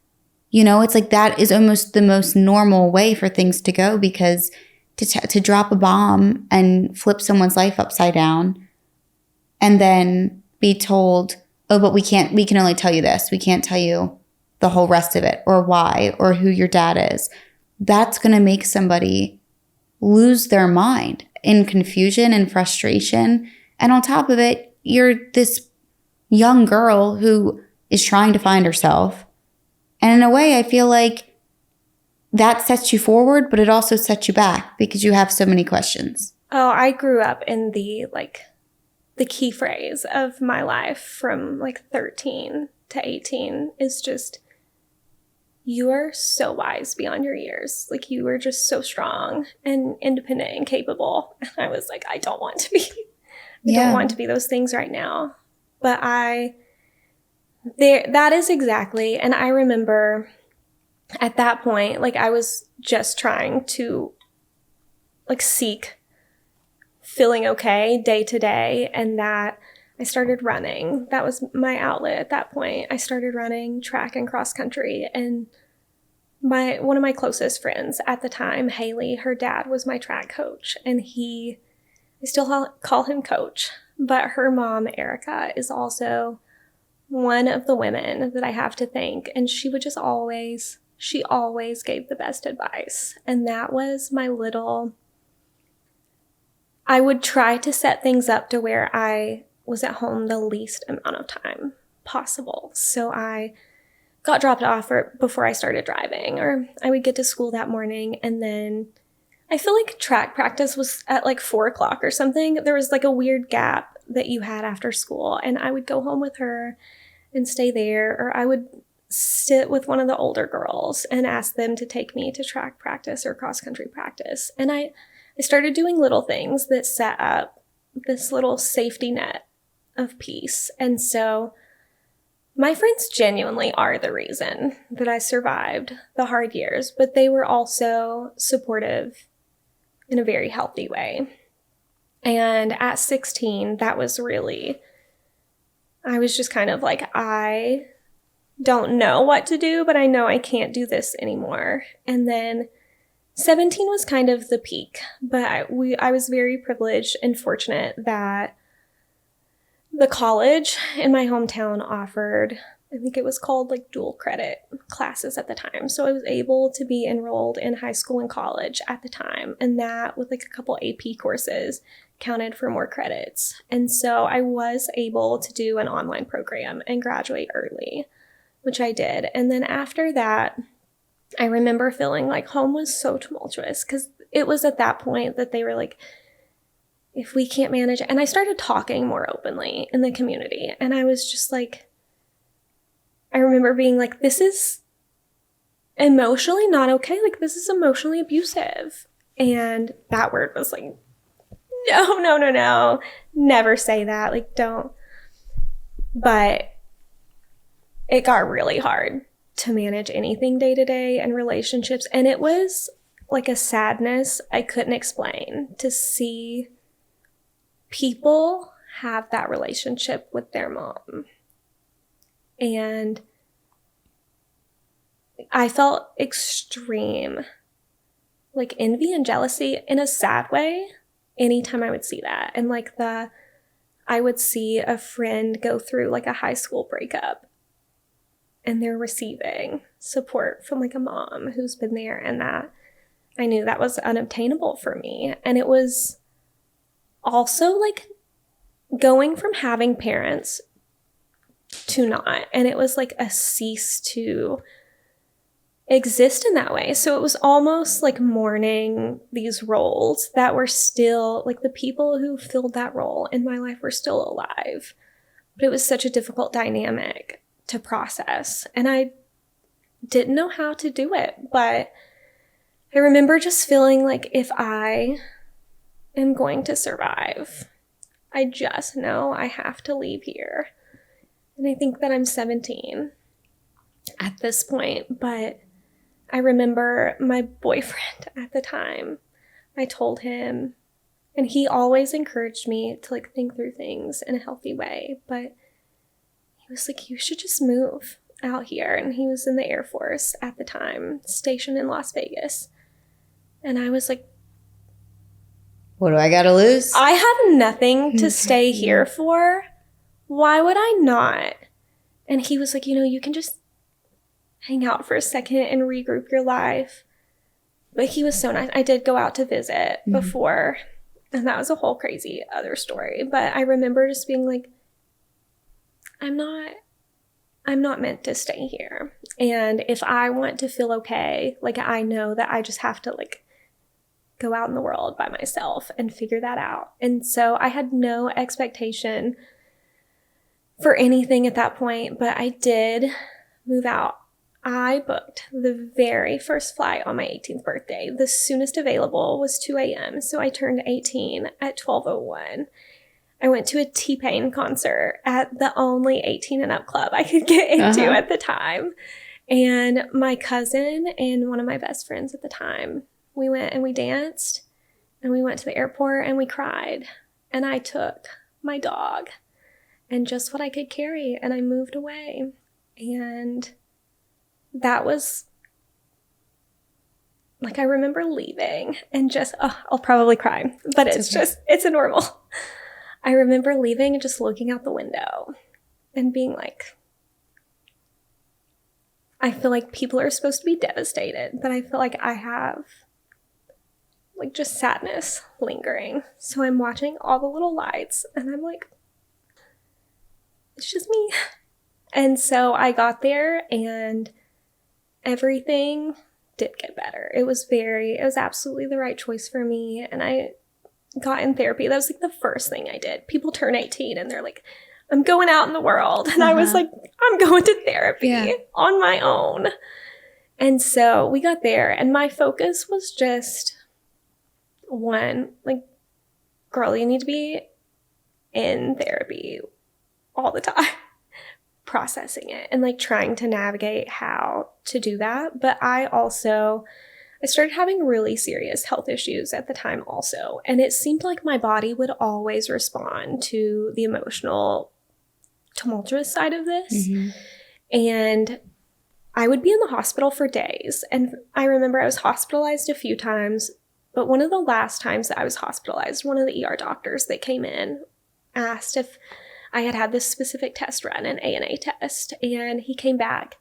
You know, it's like that is almost the most normal way for things to go, because to drop a bomb and flip someone's life upside down and then be told, oh, but we can only tell you this. We can't tell you the whole rest of it, or why, or who your dad is. That's going to make somebody lose their mind in confusion and frustration. And on top of it, you're this young girl who is trying to find herself. And in a way, I feel like that sets you forward, but it also sets you back because you have so many questions. Oh, I grew up in the key phrase of my life from like 13 to 18 is just, you are so wise beyond your years. Like, you were just so strong and independent and capable. And I was like, I don't want to be. I don't want to be those things right now. But that is exactly. And I remember at that point, like, I was just trying to like seek feeling okay day to day. And that I started running. That was my outlet at that point. I started running track and cross country. And one of my closest friends at the time, Haley, her dad was my track coach. And I still call him coach. But her mom, Erica, is also one of the women that I have to thank. And she would just she always gave the best advice. And that was I would try to set things up to where I was at home the least amount of time possible. So I got dropped off before I started driving, or I would get to school that morning. And then I feel like track practice was at like 4:00 or something. There was like a weird gap that you had after school. And I would go home with her and stay there, or I would sit with one of the older girls and ask them to take me to track practice or cross country practice. And I started doing little things that set up this little safety net of peace. And so My friends genuinely are the reason that I survived the hard years, but they were also supportive in a very healthy way. And at 16, that was really, I was just kind of like, I don't know what to do, but I know I can't do this anymore. And then 17 was kind of the peak, but I was very privileged and fortunate that the college in my hometown offered, I think it was called like dual credit classes at the time. So I was able to be enrolled in high school and college at the time. And that with like a couple AP courses counted for more credits. And so I was able to do an online program and graduate early, which I did. And then after that, I remember feeling like home was so tumultuous because it was at that point that they were like, if we can't manage it. And I started talking more openly in the community. And I was just like, I remember being like, this is emotionally not okay. Like, this is emotionally abusive. And that word was like, no. Never say that. Like, don't. But it got really hard to manage anything day to day and relationships. And it was like a sadness I couldn't explain to see people have that relationship with their mom. And I felt extreme, like envy and jealousy in a sad way anytime I would see that. And like I would see a friend go through like a high school breakup and they're receiving support from like a mom who's been there, and that I knew that was unobtainable for me. And it was also like going from having parents to not. And it was like a cease to exist in that way. So it was almost like mourning these roles that were still like the people who filled that role in my life were still alive. But it was such a difficult dynamic to process. And I didn't know how to do it. But I remember just feeling like if I am going to survive, I just know I have to leave here. And I think that I'm 17 at this point, but I remember my boyfriend at the time, I told him, and he always encouraged me to like think through things in a healthy way, but he was like, you should just move out here. And he was in the Air Force at the time, stationed in Las Vegas. And I was like, what do I got to lose? I have nothing to stay here for. Why would I not? And he was like, you can just hang out for a second and regroup your life. But he was so nice. I did go out to visit before, and that was a whole crazy other story. But I remember just being like, I'm not meant to stay here. And if I want to feel okay, like I know that I just have to like go out in the world by myself and figure that out. And so I had no expectation for anything at that point, but I did move out. I booked the very first flight on my 18th birthday. The soonest available was 2 a.m. So I turned 18 at 12:01. I went to a T-Pain concert at the only 18 and up club I could get into at the time. And my cousin and one of my best friends at the time, we went and we danced and we went to the airport and we cried. And I took my dog and just what I could carry and I moved away. And that was like, I remember leaving and just, I'll probably cry, but it's a normal. I remember leaving and just looking out the window and being like, I feel like people are supposed to be devastated, but I feel like I have like just sadness lingering. So I'm watching all the little lights and I'm like, it's just me. And so I got there and everything did get better. It was absolutely the right choice for me. And I got in therapy. That was like the first thing I did. People turn 18 and they're like, I'm going out in the world. And I was like, I'm going to therapy on my own. And so we got there and my focus was just one, like, girl, you need to be in therapy all the time. processing it and like trying to navigate how to do that. But I started having really serious health issues at the time also. And it seemed like my body would always respond to the emotional, tumultuous side of this. Mm-hmm. And I would be in the hospital for days. And I remember I was hospitalized a few times. But one of the last times that I was hospitalized, one of the ER doctors that came in asked if I had this specific test run, an ANA test. And he came back.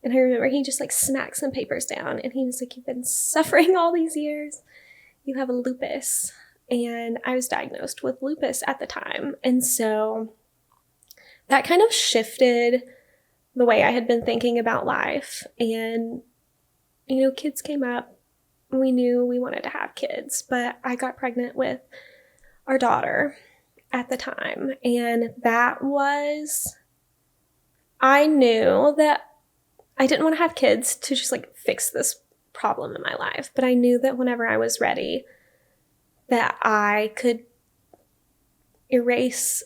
And I remember he just like smacked some papers down and he was like, "You've been suffering all these years. You have a lupus." And I was diagnosed with lupus at the time. And so that kind of shifted the way I had been thinking about life. And, you know, kids came up. We knew we wanted to have kids, but I got pregnant with our daughter at the time. And I knew that I didn't want to have kids to just like fix this problem in my life, but I knew that whenever I was ready, that I could erase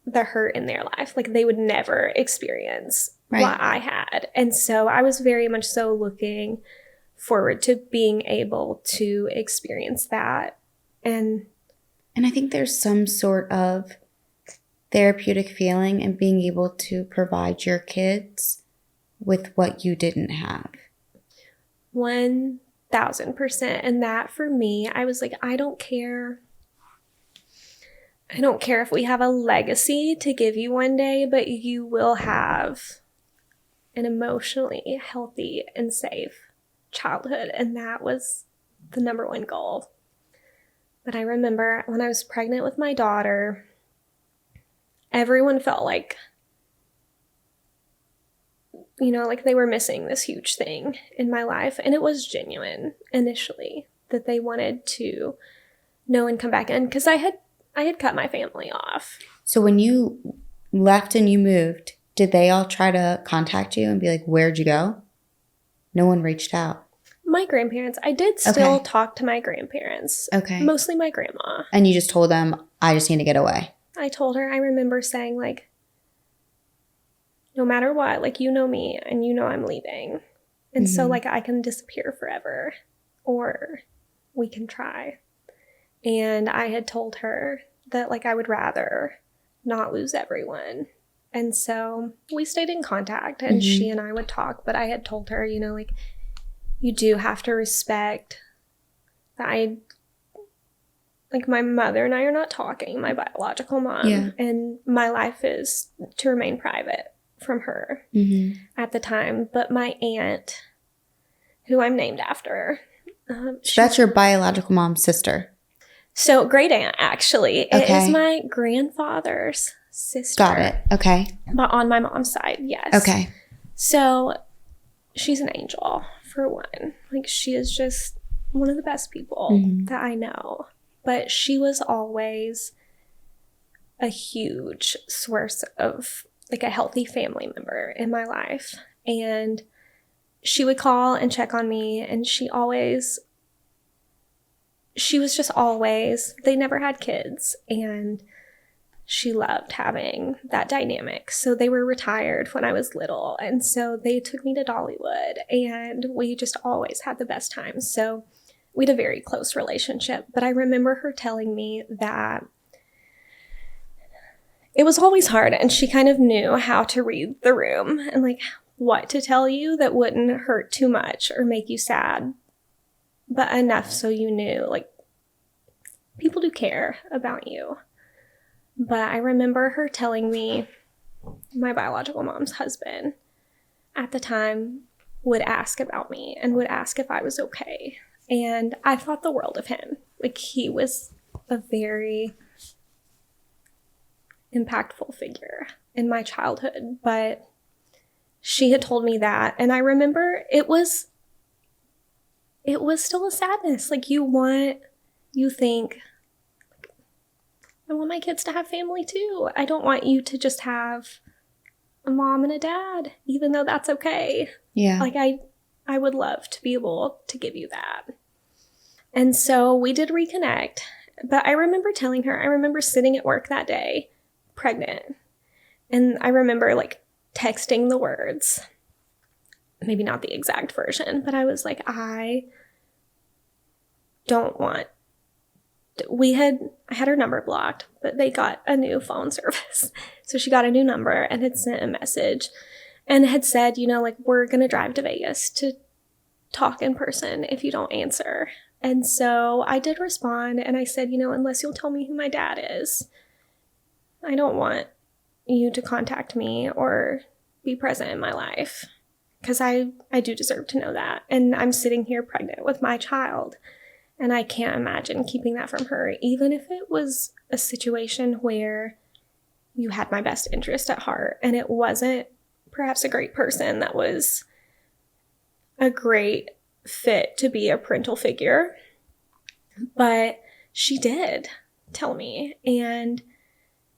the hurt in their life. Like they would never experience what I had. And so I was very much so looking forward to being able to experience that. And I think there's some sort of therapeutic feeling in being able to provide your kids with what you didn't have. 1,000%. And that for me, I was like, I don't care if we have a legacy to give you one day, but you will have an emotionally healthy and safe childhood. And that was the number one goal. But I remember when I was pregnant with my daughter, everyone felt like, you know, like they were missing this huge thing in my life. And it was genuine initially that they wanted to know and come back in because I had cut my family off. So when you left and you moved, did they all try to contact you and be like, "Where'd you go?" No one reached out. My grandparents, I did still talk to my grandparents. Okay. Mostly my grandma. And you just told them, "I just need to get away." I told her, I remember saying like, no matter what, like, you know me and you know I'm leaving. And so like I can disappear forever or we can try. And I had told her that like I would rather not lose everyone. And so we stayed in contact and she and I would talk. But I had told her, you know, like, you do have to respect that like my mother and I are not talking, my biological mom. Yeah. And my life is to remain private from her at the time. But my aunt, who I'm named after. That's your biological mom's sister. So great aunt, actually. It is my grandfather's sister. Got it. Okay. But on my mom's side, yes. Okay. So she's an angel, for one. Like, she is just one of the best people that I know. But she was always a huge source of, like, a healthy family member in my life. And she would call and check on me, and she was just always, they never had kids, and she loved having that dynamic. So they were retired when I was little, and so they took me to Dollywood, and we just always had the best times. So we had a very close relationship. But I remember her telling me that it was always hard, and she kind of knew how to read the room and like what to tell you that wouldn't hurt too much or make you sad, but enough so you knew, like, people do care about you. But I remember her telling me my biological mom's husband at the time would ask about me and would ask if I was okay. And I thought the world of him. Like, he was a very impactful figure in my childhood. But she had told me that. And I remember it was still a sadness. Like, you think, I want my kids to have family too. I don't want you to just have a mom and a dad, even though that's okay. Yeah. Like, I would love to be able to give you that. And so we did reconnect. But I remember sitting at work that day, pregnant. And I remember, like, texting the words. Maybe not the exact version, but I was like, I don't want. I had her number blocked, but they got a new phone service. So she got a new number and had sent a message and had said, like, we're going to drive to Vegas to talk in person if you don't answer. And so I did respond and I said, unless you'll tell me who my dad is, I don't want you to contact me or be present in my life, because I do deserve to know that. And I'm sitting here pregnant with my child, and I can't imagine keeping that from her, even if it was a situation where you had my best interest at heart and it wasn't perhaps a great person that was a great fit to be a parental figure. But she did tell me, and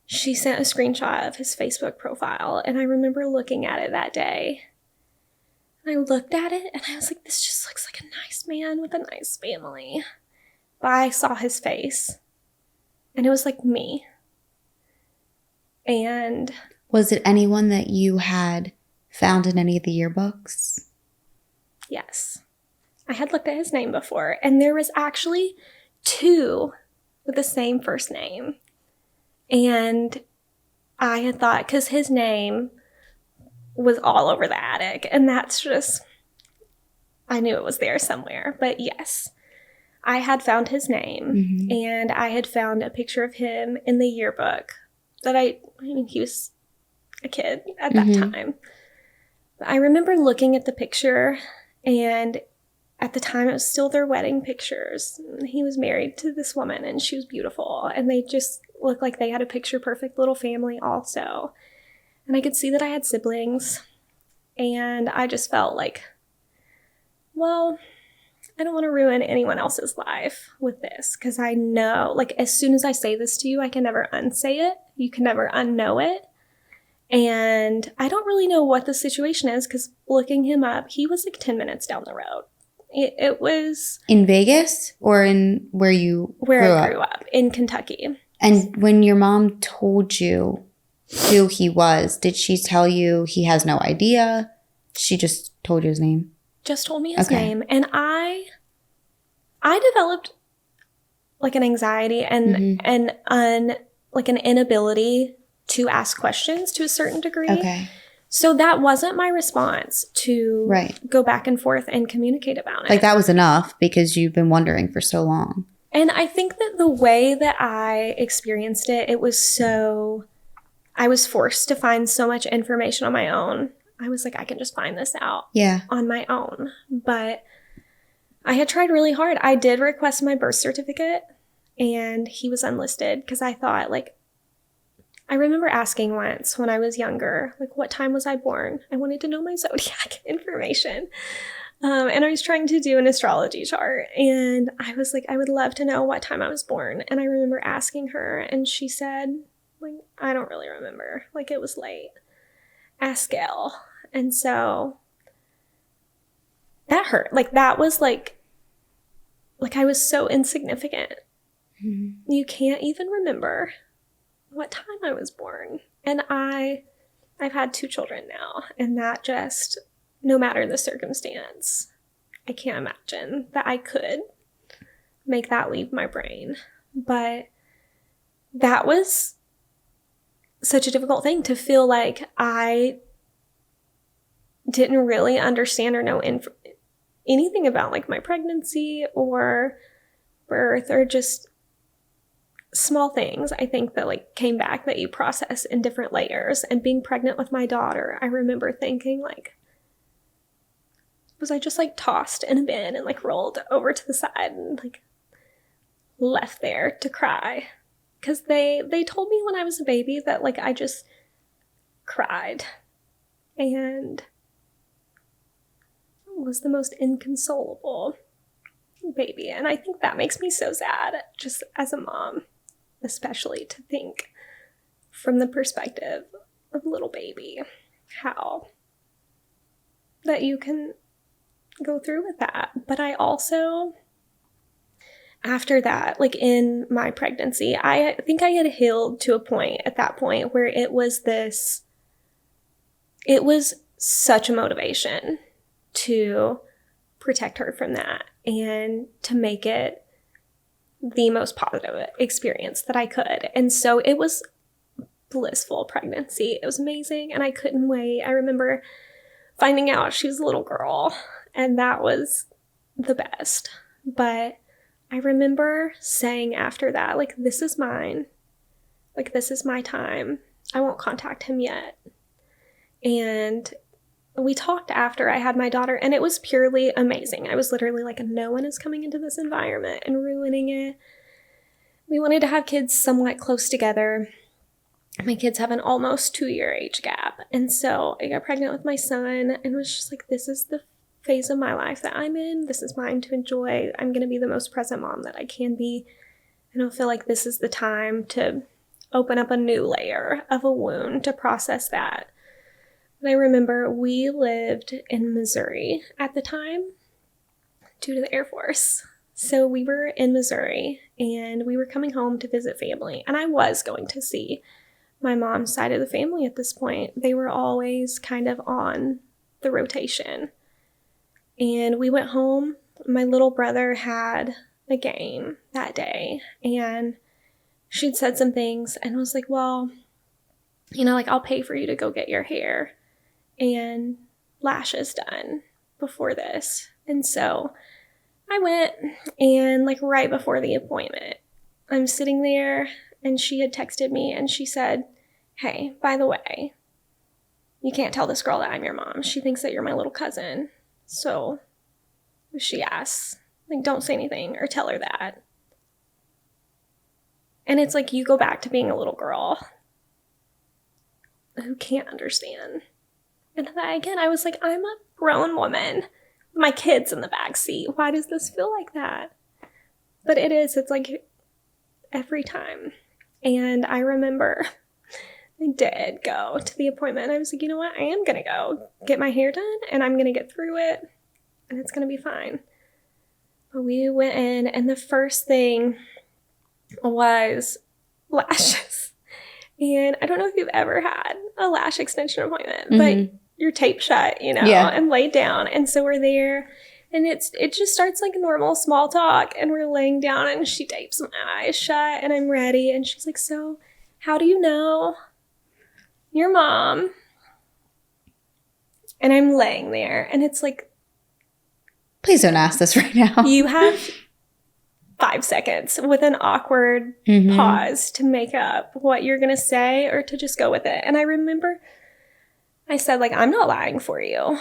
she sent a screenshot of his Facebook profile, and I remember looking at it that day. And I looked at it, and I was like, this just looks like a nice man with a nice family. But I saw his face, and it was like me. And was it anyone that you had found in any of the yearbooks? Yes. I had looked at his name before, and there was actually 2 with the same first name. And I had thought, because his name was all over the attic, and that's just, I knew it was there somewhere. But yes, I had found his name, and I had found a picture of him in the yearbook that I mean, he was a kid at that time. But I remember looking at the picture, and at the time, it was still their wedding pictures. He was married to this woman, and she was beautiful. And they just looked like they had a picture-perfect little family also. And I could see that I had siblings. And I just felt like, well, I don't want to ruin anyone else's life with this. Because I know, like, as soon as I say this to you, I can never unsay it. You can never unknow it. And I don't really know what the situation is, because looking him up, he was like 10 minutes down the road. It was in Vegas or in where I grew up in Kentucky. And when your mom told you who he was, did she tell you he has no idea? She just told you his name? Just told me his name. And I developed like an anxiety and like an inability to ask questions to a certain degree. Okay. So that wasn't my response to go back and forth and communicate about it. Like, that was enough because you've been wondering for so long. And I think that the way that I experienced it, I was forced to find so much information on my own. I was like, I can just find this out on my own. But I had tried really hard. I did request my birth certificate, and he was unlisted because I thought, like, I remember asking once when I was younger, like, what time was I born? I wanted to know my zodiac information. And I was trying to do an astrology chart. And I was like, I would love to know what time I was born. And I remember asking her, and she said, like, I don't really remember. Like, it was late. Ask Gail. And so that hurt. Like, that was like I was so insignificant. You can't even remember what time I was born. And I've had 2 children now, and that just, no matter the circumstance, I can't imagine that I could make that leave my brain. But that was such a difficult thing, to feel like I didn't really understand or know anything about like my pregnancy or birth, or just small things, I think, that like came back that you process in different layers. And being pregnant with my daughter, I remember thinking, like, was I just like tossed in a bin and like rolled over to the side and like left there to cry? Because they told me when I was a baby that like I just cried and was the most inconsolable baby. And I think that makes me so sad, just as a mom, especially to think from the perspective of a little baby, how that you can go through with that. But I also, after that, like in my pregnancy, I think I had healed to a point at that point where it was this it was such a motivation to protect her from that and to make it the most positive experience that I could. And so it was blissful pregnancy. It was amazing, and I couldn't wait. I remember finding out she was a little girl, and that was the best. But I remember saying after that, like, this is mine. Like, this is my time. I won't contact him yet. And we talked after I had my daughter, and it was purely amazing. I was literally like, no one is coming into this environment and ruining it. We wanted to have kids somewhat close together. My kids have an almost 2-year age gap. And so I got pregnant with my son and was just like, this is the phase of my life that I'm in. This is mine to enjoy. I'm going to be the most present mom that I can be. I don't feel like this is the time to open up a new layer of a wound to process that. But I remember we lived in Missouri at the time due to the Air Force. So we were in Missouri and we were coming home to visit family. And I was going to see my mom's side of the family at this point. They were always kind of on the rotation. And we went home. My little brother had a game that day. And she'd said some things and was like, well, you know, like, I'll pay for you to go get your hair and lashes done before this. And so I went, and like right before the appointment, I'm sitting there and she had texted me and she said, hey, by the way, you can't tell this girl that I'm your mom. She thinks that you're my little cousin. So if she asks, like, don't say anything or tell her that. And it's like you go back to being a little girl who can't understand. And then again, I was like, I'm a grown woman. My kid's in the back seat. Why does this feel like that? But it is. It's like every time. And I remember I did go to the appointment. I was like, you know what? I am going to go get my hair done, and I'm going to get through it, and it's going to be fine. But we went in, and the first thing was lashes. And I don't know if you've ever had a lash extension appointment, but you're taped shut, you know, and laid down. And so we're there, and it just starts like normal small talk, and we're laying down, and she tapes my eyes shut, and I'm ready. And she's like, so how do you know your mom? And I'm laying there, and it's like, please don't ask this right now. You have 5 seconds with an awkward pause to make up what you're going to say or to just go with it. And I remember I said, like, I'm not lying for you.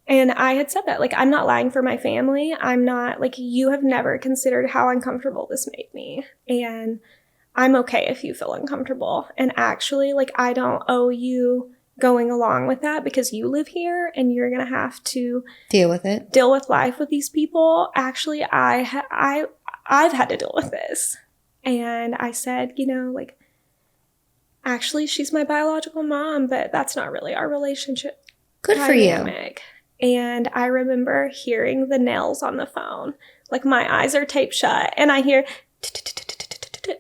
And I had said that, like, I'm not lying for my family. I'm not, like, you have never considered how uncomfortable this made me. And I'm okay if you feel uncomfortable. And actually, like, I don't owe you going along with that because you live here and you're going to have to deal with life with these people. Actually, I've had to deal with this. And I said, you know, like, actually, she's my biological mom, but that's not really our relationship. Good dynamic. For you. And I remember hearing the nails on the phone. Like, my eyes are taped shut, and I hear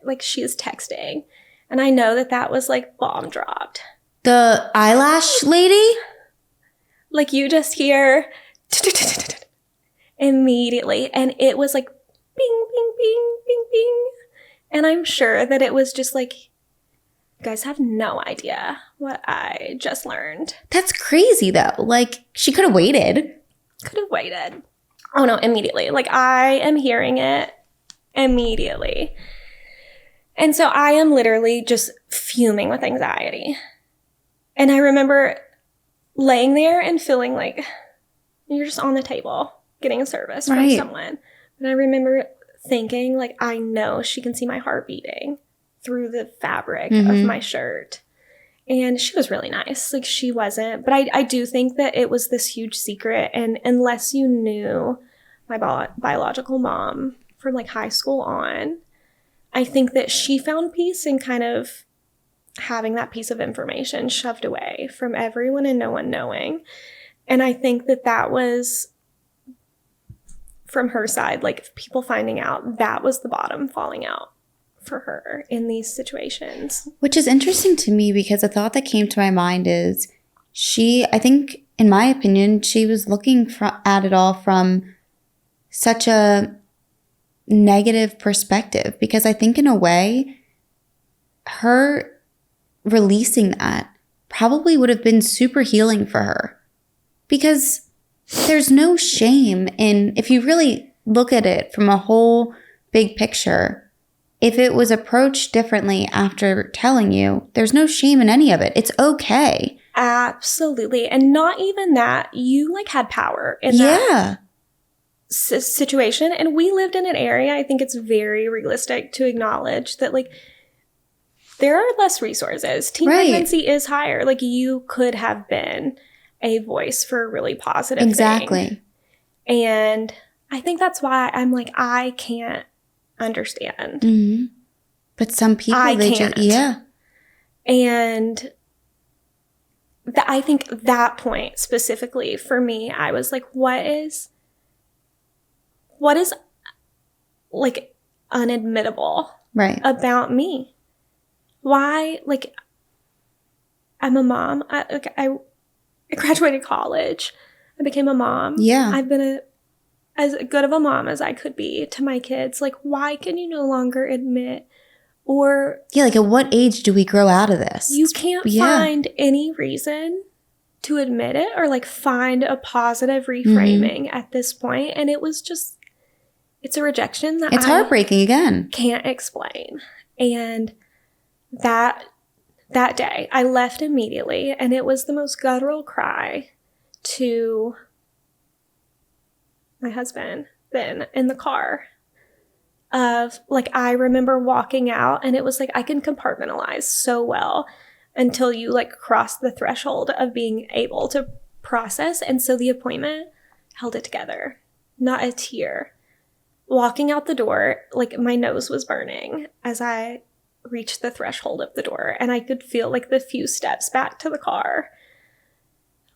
like she is texting. And I know that was like bomb dropped. The eyelash lady? Like, you just hear immediately. And it was like bing, bing, bing, bing, bing. And I'm sure that it was just like, you guys have no idea what I just learned. That's crazy, though. Like, she could have waited. Oh, no, immediately. Like, I am hearing it immediately. And so I am literally just fuming with anxiety. And I remember laying there and feeling like you're just on the table getting a service from someone. And I remember thinking, like, I know she can see my heart beating through the fabric of my shirt. And she was really nice. Like, she wasn't. But I do think that it was this huge secret. And unless you knew my biological mom from, like, high school on, I think that she found peace in kind of having that piece of information shoved away from everyone and no one knowing. And I think that was, from her side, like, people finding out, that was the bottom falling out for her in these situations. Which is interesting to me because a thought that came to my mind is, I think, in my opinion, she was looking at it all from such a negative perspective, because I think in a way, her releasing that probably would have been super healing for her, because there's no shame in, if you really look at it from a whole big picture, if it was approached differently after telling you, there's no shame in any of it. It's okay. Absolutely. And not even that, you like had power in that situation. And we lived in an area, I think it's very realistic to acknowledge that like there are less resources. Teen pregnancy is higher. Like you could have been a voice for a really positive thing. And I think that's why I'm like, I can't understand. Mm-hmm. But some people, And I think that point specifically for me, I was like, what is like unadmittable about me? Why? Like, I'm a mom. I graduated college. I became a mom. Yeah. I've been as good of a mom as I could be to my kids. Like, why can you no longer admit like at what age do we grow out of this? You can't find any reason to admit it or like find a positive reframing at this point. And it was just, it's a rejection that it's heartbreaking again. Can't explain. And that day I left immediately, and it was the most guttural cry to my husband then in the car. Of like, I remember walking out, and it was like, I can compartmentalize so well until you like cross the threshold of being able to process. And so the appointment held it together, not a tear. Walking out the door, like my nose was burning as I reached the threshold of the door, and I could feel like the few steps back to the car,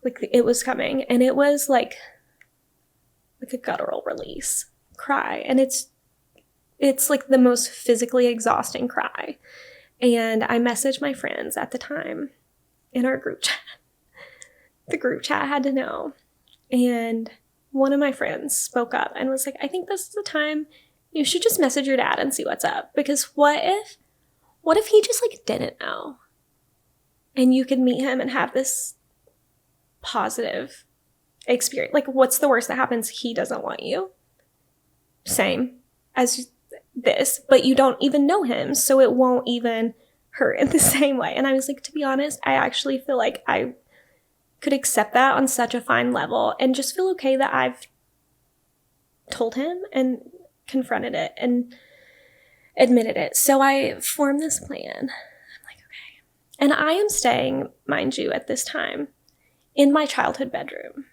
like it was coming. And it was like a guttural release cry. And it's like the most physically exhausting cry. And I messaged my friends at the time in our group chat. The group chat had to know. And one of my friends spoke up and was like, I think this is the time you should just message your dad and see what's up. Because what if he just like didn't know? And you could meet him and have this positive experience. Like, what's the worst that happens? He doesn't want you. Same as this, but you don't even know him, so it won't even hurt in the same way. And I was like, to be honest, I actually feel like I could accept that on such a fine level and just feel okay that I've told him and confronted it and admitted it. So I formed this plan. I'm like, okay. And I am staying, mind you, at this time in my childhood bedroom,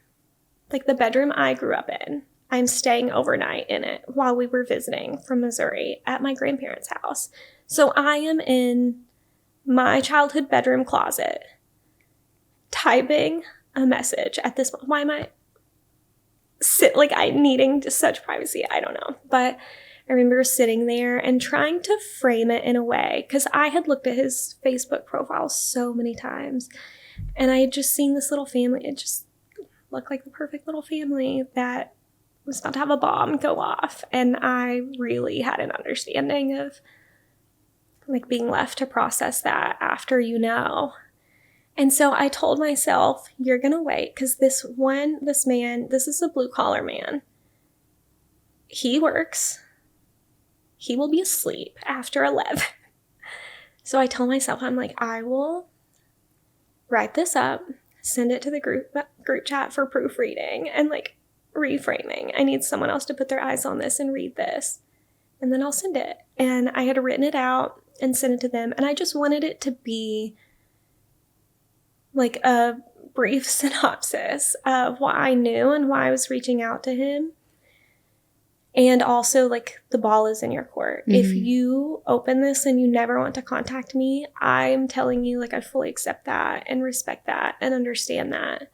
like the bedroom I grew up in. I'm staying overnight in it while we were visiting from Missouri at my grandparents' house. So I am in my childhood bedroom closet typing a message at this point. Why am I needing such privacy? I don't know. But I remember sitting there and trying to frame it in a way, because I had looked at his Facebook profile so many times, and I had just seen this little family. It just looked like the perfect little family that was about to have a bomb go off. And I really had an understanding of like being left to process that after And so I told myself, you're going to wait, because this man, this is a blue collar man. He works. He will be asleep after 11. So I told myself, I'm like, I will write this up, send it to the group chat for proofreading and like reframing. I need someone else to put their eyes on this and read this, and then I'll send it. And I had written it out and sent it to them, and I just wanted it to be like a brief synopsis of what I knew and why I was reaching out to him. And also, like, the ball is in your court. Mm-hmm. If you open this and you never want to contact me, I'm telling you, like, I fully accept that and respect that and understand that.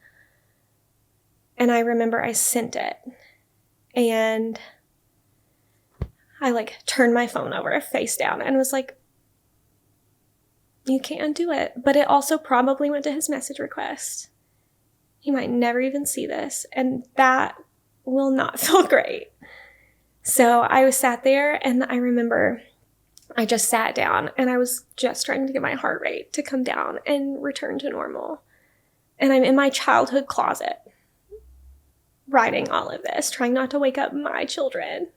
And I remember I sent it, and I like turned my phone over face down and was like, you can't do it. But it also probably went to his message request. He might never even see this, and that will not feel great. So I was sat there, and I remember I just sat down, and I was just trying to get my heart rate to come down and return to normal. And I'm in my childhood closet writing all of this, trying not to wake up my children.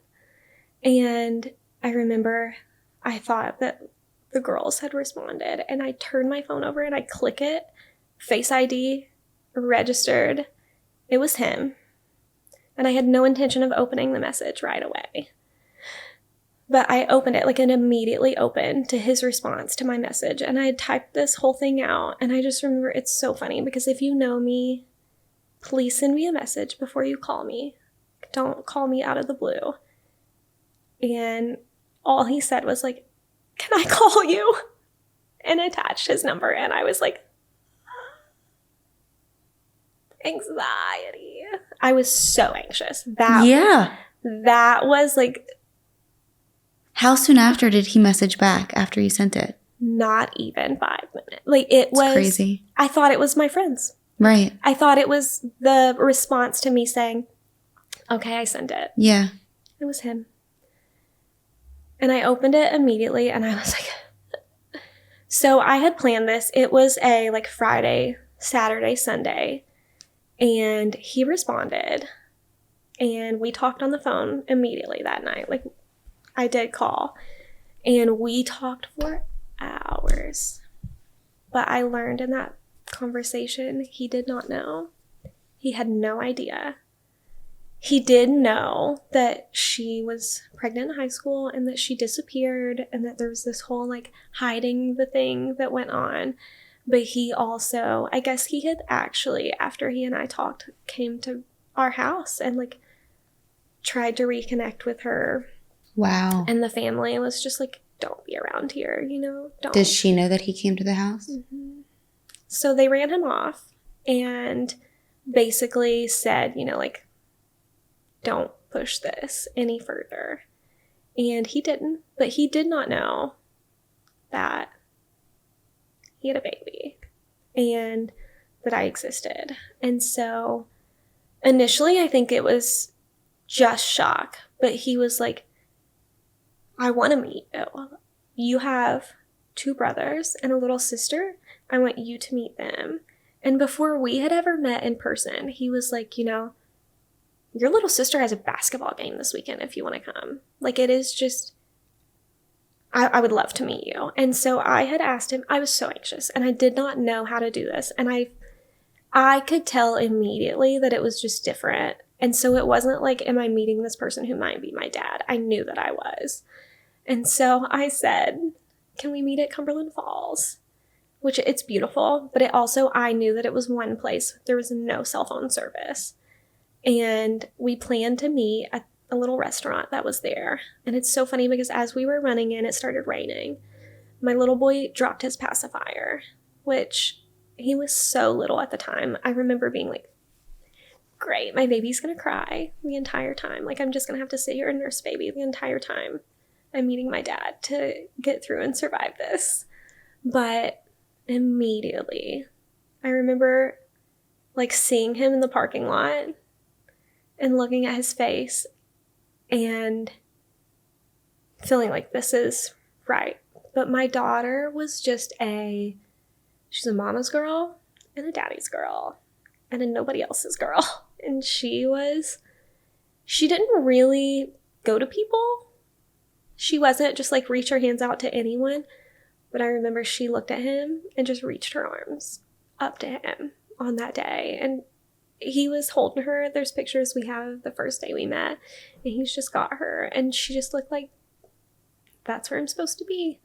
And I remember I thought that the girls had responded, and I turned my phone over and I click it, Face ID, registered. It was him. And I had no intention of opening the message right away. But I opened it, like it immediately opened to his response to my message. And I had typed this whole thing out. And I just remember, it's so funny because if you know me, please send me a message before you call me. Don't call me out of the blue. And all he said was like, can I call you? And attached his number. And I was like, anxiety. I was so anxious. That was like. How soon after did he message back after you sent it? Not even 5 minutes. Like it was crazy. I thought it was my friends. Right. I thought it was the response to me saying, okay, I sent it. Yeah. It was him. And I opened it immediately and I was like, so I had planned this. It was a like Friday, Saturday, Sunday. And he responded. And we talked on the phone immediately that night. Like I did call. And we talked for hours. But I learned in that conversation, he did not know. He had no idea. He did know that she was pregnant in high school and that she disappeared and that there was this whole like hiding the thing that went on. But he also, I guess he had actually, after he and I talked, came to our house and like tried to reconnect with her. Wow. And the family was just like, don't be around here, don't. Does she know that he came to the house? Mm-hmm. So they ran him off and basically said, like, don't push this any further. And he didn't, but he did not know that he had a baby and that I existed. And so initially I think it was just shock, but he was like, I want to meet you. You have 2 brothers and a little sister. I want you to meet them. And before we had ever met in person, he was like, your little sister has a basketball game this weekend if you want to come. Like it is just, I would love to meet you. And so I had asked him, I was so anxious and I did not know how to do this. And I could tell immediately that it was just different. And so it wasn't like, am I meeting this person who might be my dad? I knew that I was. And so I said, can we meet at Cumberland Falls? Which it's beautiful, but it also, I knew that it was one place. There was no cell phone service. And we planned to meet at a little restaurant that was there. And it's so funny because as we were running in, it started raining. My little boy dropped his pacifier, which he was so little at the time. I remember being like, great, my baby's going to cry the entire time. Like I'm just going to have to sit here and nurse baby the entire time I'm meeting my dad to get through and survive this. But immediately, I remember like seeing him in the parking lot and looking at his face and feeling like this is right. But my daughter was just she's a mama's girl and a daddy's girl and a nobody else's girl. And she didn't really go to people. She wasn't just like reach her hands out to anyone. But I remember she looked at him and just reached her arms up to him on that day. And he was holding her. There's pictures we have of the first day we met. And he's just got her. And she just looked like, that's where I'm supposed to be.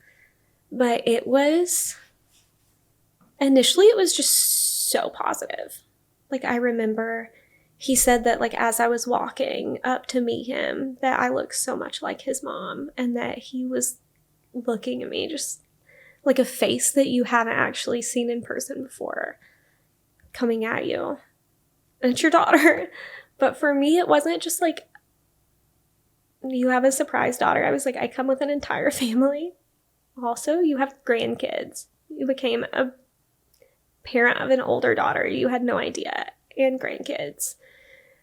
But initially it was just so positive. Like I remember he said that like as I was walking up to meet him, that I looked so much like his mom. And that he was looking at me just like a face that you haven't actually seen in person before coming at you. And it's your daughter. But for me, it wasn't just like, you have a surprise daughter. I was like, I come with an entire family. Also, you have grandkids. You became a parent of an older daughter. You had no idea. and grandkids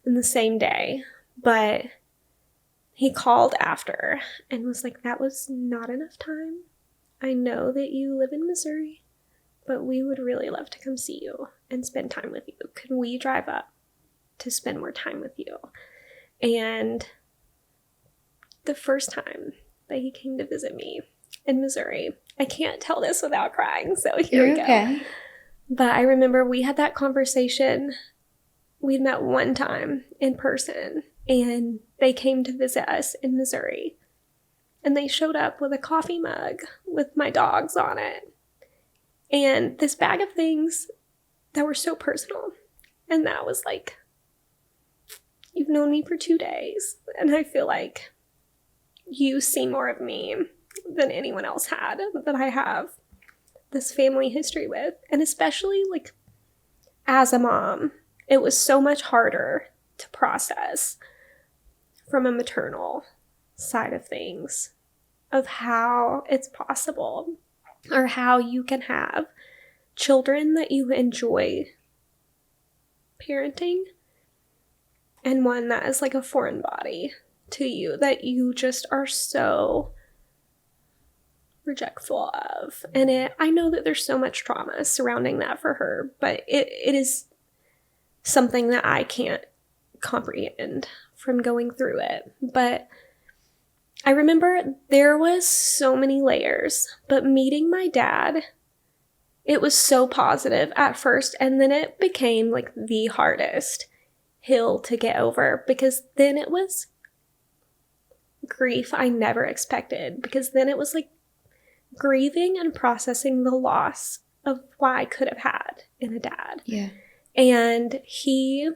in the same day. But he called after and was like, that was not enough time. I know that you live in Missouri, but we would really love to come see you and spend time with you. Can we drive up to spend more time with you? And the first time that he came to visit me in Missouri, I can't tell this without crying, so here we go. Okay. But I remember we had that conversation. We'd met one time in person, and they came to visit us in Missouri. And they showed up with a coffee mug with my dogs on it. And this bag of things that were so personal. And that was like, you've known me for 2 days, and I feel like you see more of me than anyone else had that I have this family history with. And especially like as a mom, it was so much harder to process from a maternal side of things, of how it's possible or how you can have children that you enjoy parenting and one that is like a foreign body to you that you just are so rejectful of. And I know that there's so much trauma surrounding that for her, but it is something that I can't comprehend from going through it. But I remember there was so many layers, but meeting my dad, it was so positive at first, and then it became like the hardest hill to get over, because then it was grief I never expected, because then it was like grieving and processing the loss of what I could have had in a dad. Yeah. And he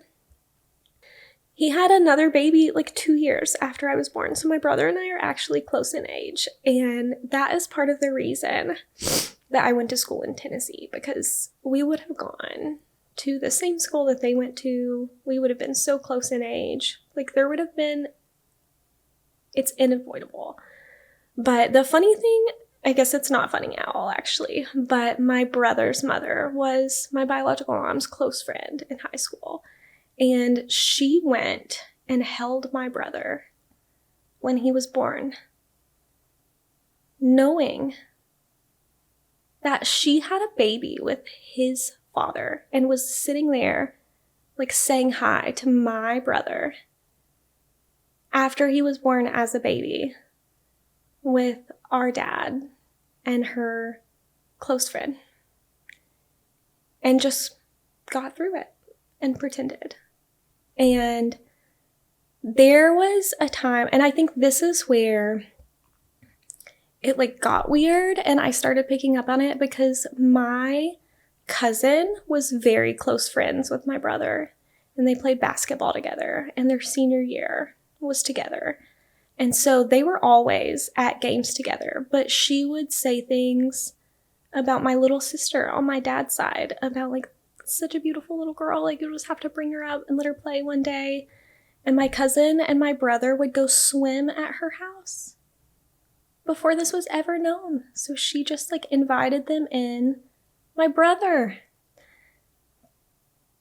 had another baby like 2 years after I was born. So my brother and I are actually close in age. And that is part of the reason that I went to school in Tennessee, because we would have gone to the same school that they went to. We would have been so close in age. Like there would have been, it's unavoidable. But the funny thing, I guess it's not funny at all actually, but my brother's mother was my biological mom's close friend in high school. And she went and held my brother when he was born, knowing that she had a baby with his father and was sitting there like saying hi to my brother after he was born as a baby with our dad and her close friend, and just got through it and pretended. And there was a time, and I think this is where it like got weird and I started picking up on it, because my cousin was very close friends with my brother, and they played basketball together, and their senior year was together. And so they were always at games together, but she would say things about my little sister on my dad's side, about like, such a beautiful little girl, like you'll just have to bring her up and let her play one day. And my cousin and my brother would go swim at her house before this was ever known. So she just like invited them in, my brother,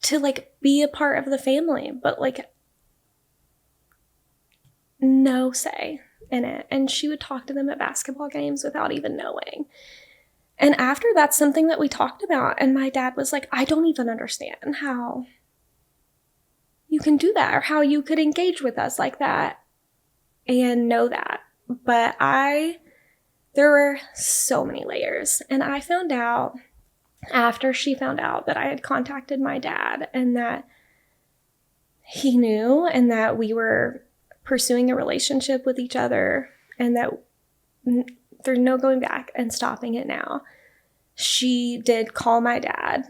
to like be a part of the family, but like no say in it. And she would talk to them at basketball games without even knowing. And after that's something that we talked about, and my dad was like, I don't even understand how you can do that, or how you could engage with us like that and know that. But there were so many layers. And I found out after she found out that I had contacted my dad and that he knew, and that we were pursuing a relationship with each other, and that there's no going back and stopping it now. She did call my dad,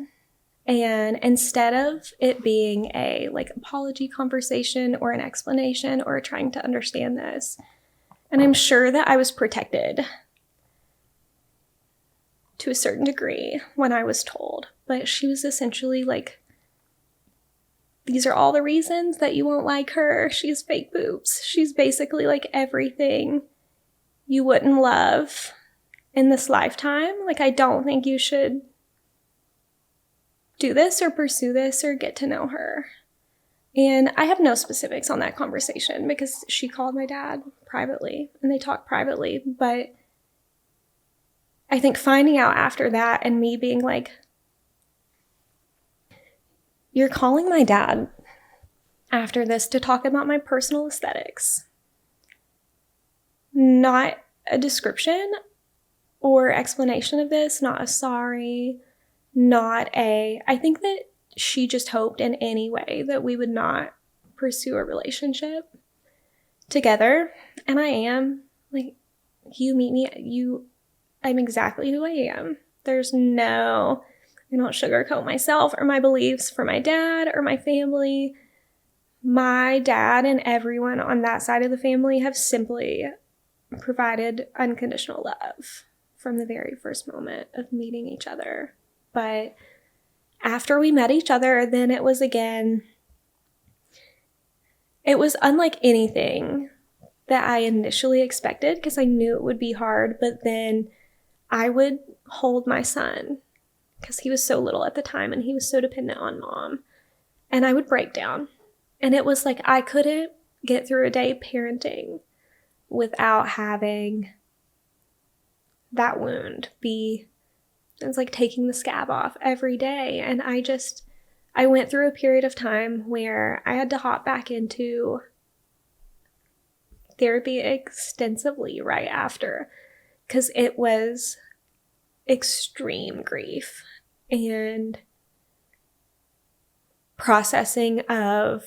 and instead of it being a like apology conversation or an explanation or trying to understand this, and I'm sure that I was protected to a certain degree when I was told, but she was essentially like, these are all the reasons that you won't like her. She has fake boobs. She's basically like everything you wouldn't love in this lifetime. Like, I don't think you should do this or pursue this or get to know her. And I have no specifics on that conversation because she called my dad privately and they talked privately. But I think finding out after that and me being like, you're calling my dad after this to talk about my personal aesthetics. Not a description or explanation of this, not a sorry, I think that she just hoped in any way that we would not pursue a relationship together. And I am, like, you meet me, I'm exactly who I am. I don't sugarcoat myself or my beliefs for my dad or my family. My dad and everyone on that side of the family have simply provided unconditional love from the very first moment of meeting each other. But after we met each other, then it was unlike anything that I initially expected because I knew it would be hard. But then I would hold my son because he was so little at the time and he was so dependent on mom. And I would break down. And it was like I couldn't get through a day parenting without having that wound be, it's like taking the scab off every day. And I went through a period of time where I had to hop back into therapy extensively right after because it was extreme grief and processing of,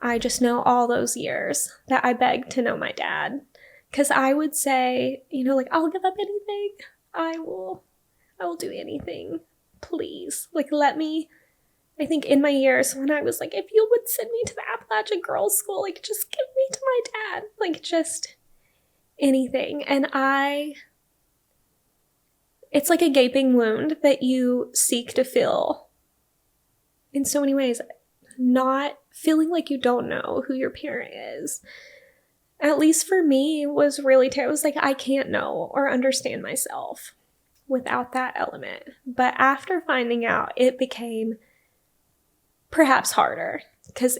I just know all those years that I begged to know my dad. Because I would say, like, I'll give up anything. I will do anything. Please. Like, I think in my years when I was like, if you would send me to the Appalachian Girls School, like, just give me to my dad. Like, just anything. And it's like a gaping wound that you seek to fill in so many ways. Not feeling like you don't know who your parent is. At least for me, was really terrible. It was like, I can't know or understand myself without that element. But after finding out, it became perhaps harder because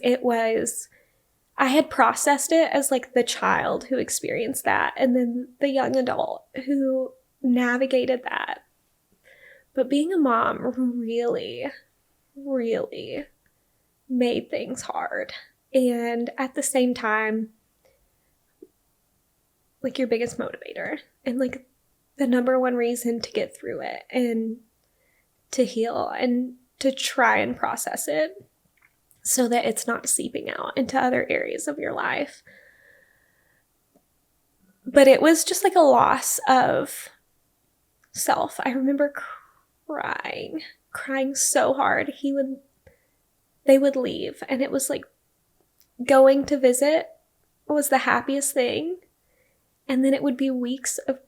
I had processed it as like the child who experienced that and then the young adult who navigated that. But being a mom really, really made things hard. And at the same time, like your biggest motivator and like the number one reason to get through it and to heal and to try and process it so that it's not seeping out into other areas of your life. But it was just like a loss of self. I remember crying so hard. They would leave and it was like going to visit was the happiest thing. And then it would be weeks of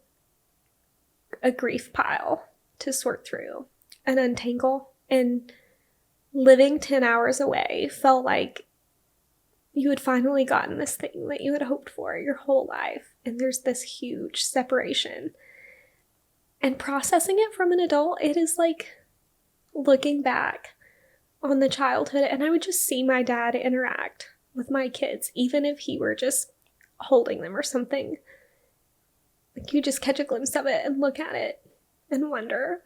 a grief pile to sort through and untangle. And living 10 hours away felt like you had finally gotten this thing that you had hoped for your whole life. And there's this huge separation. And processing it from an adult, it is like looking back on the childhood. And I would just see my dad interact with my kids, even if he were just holding them or something. Like you just catch a glimpse of it and look at it and wonder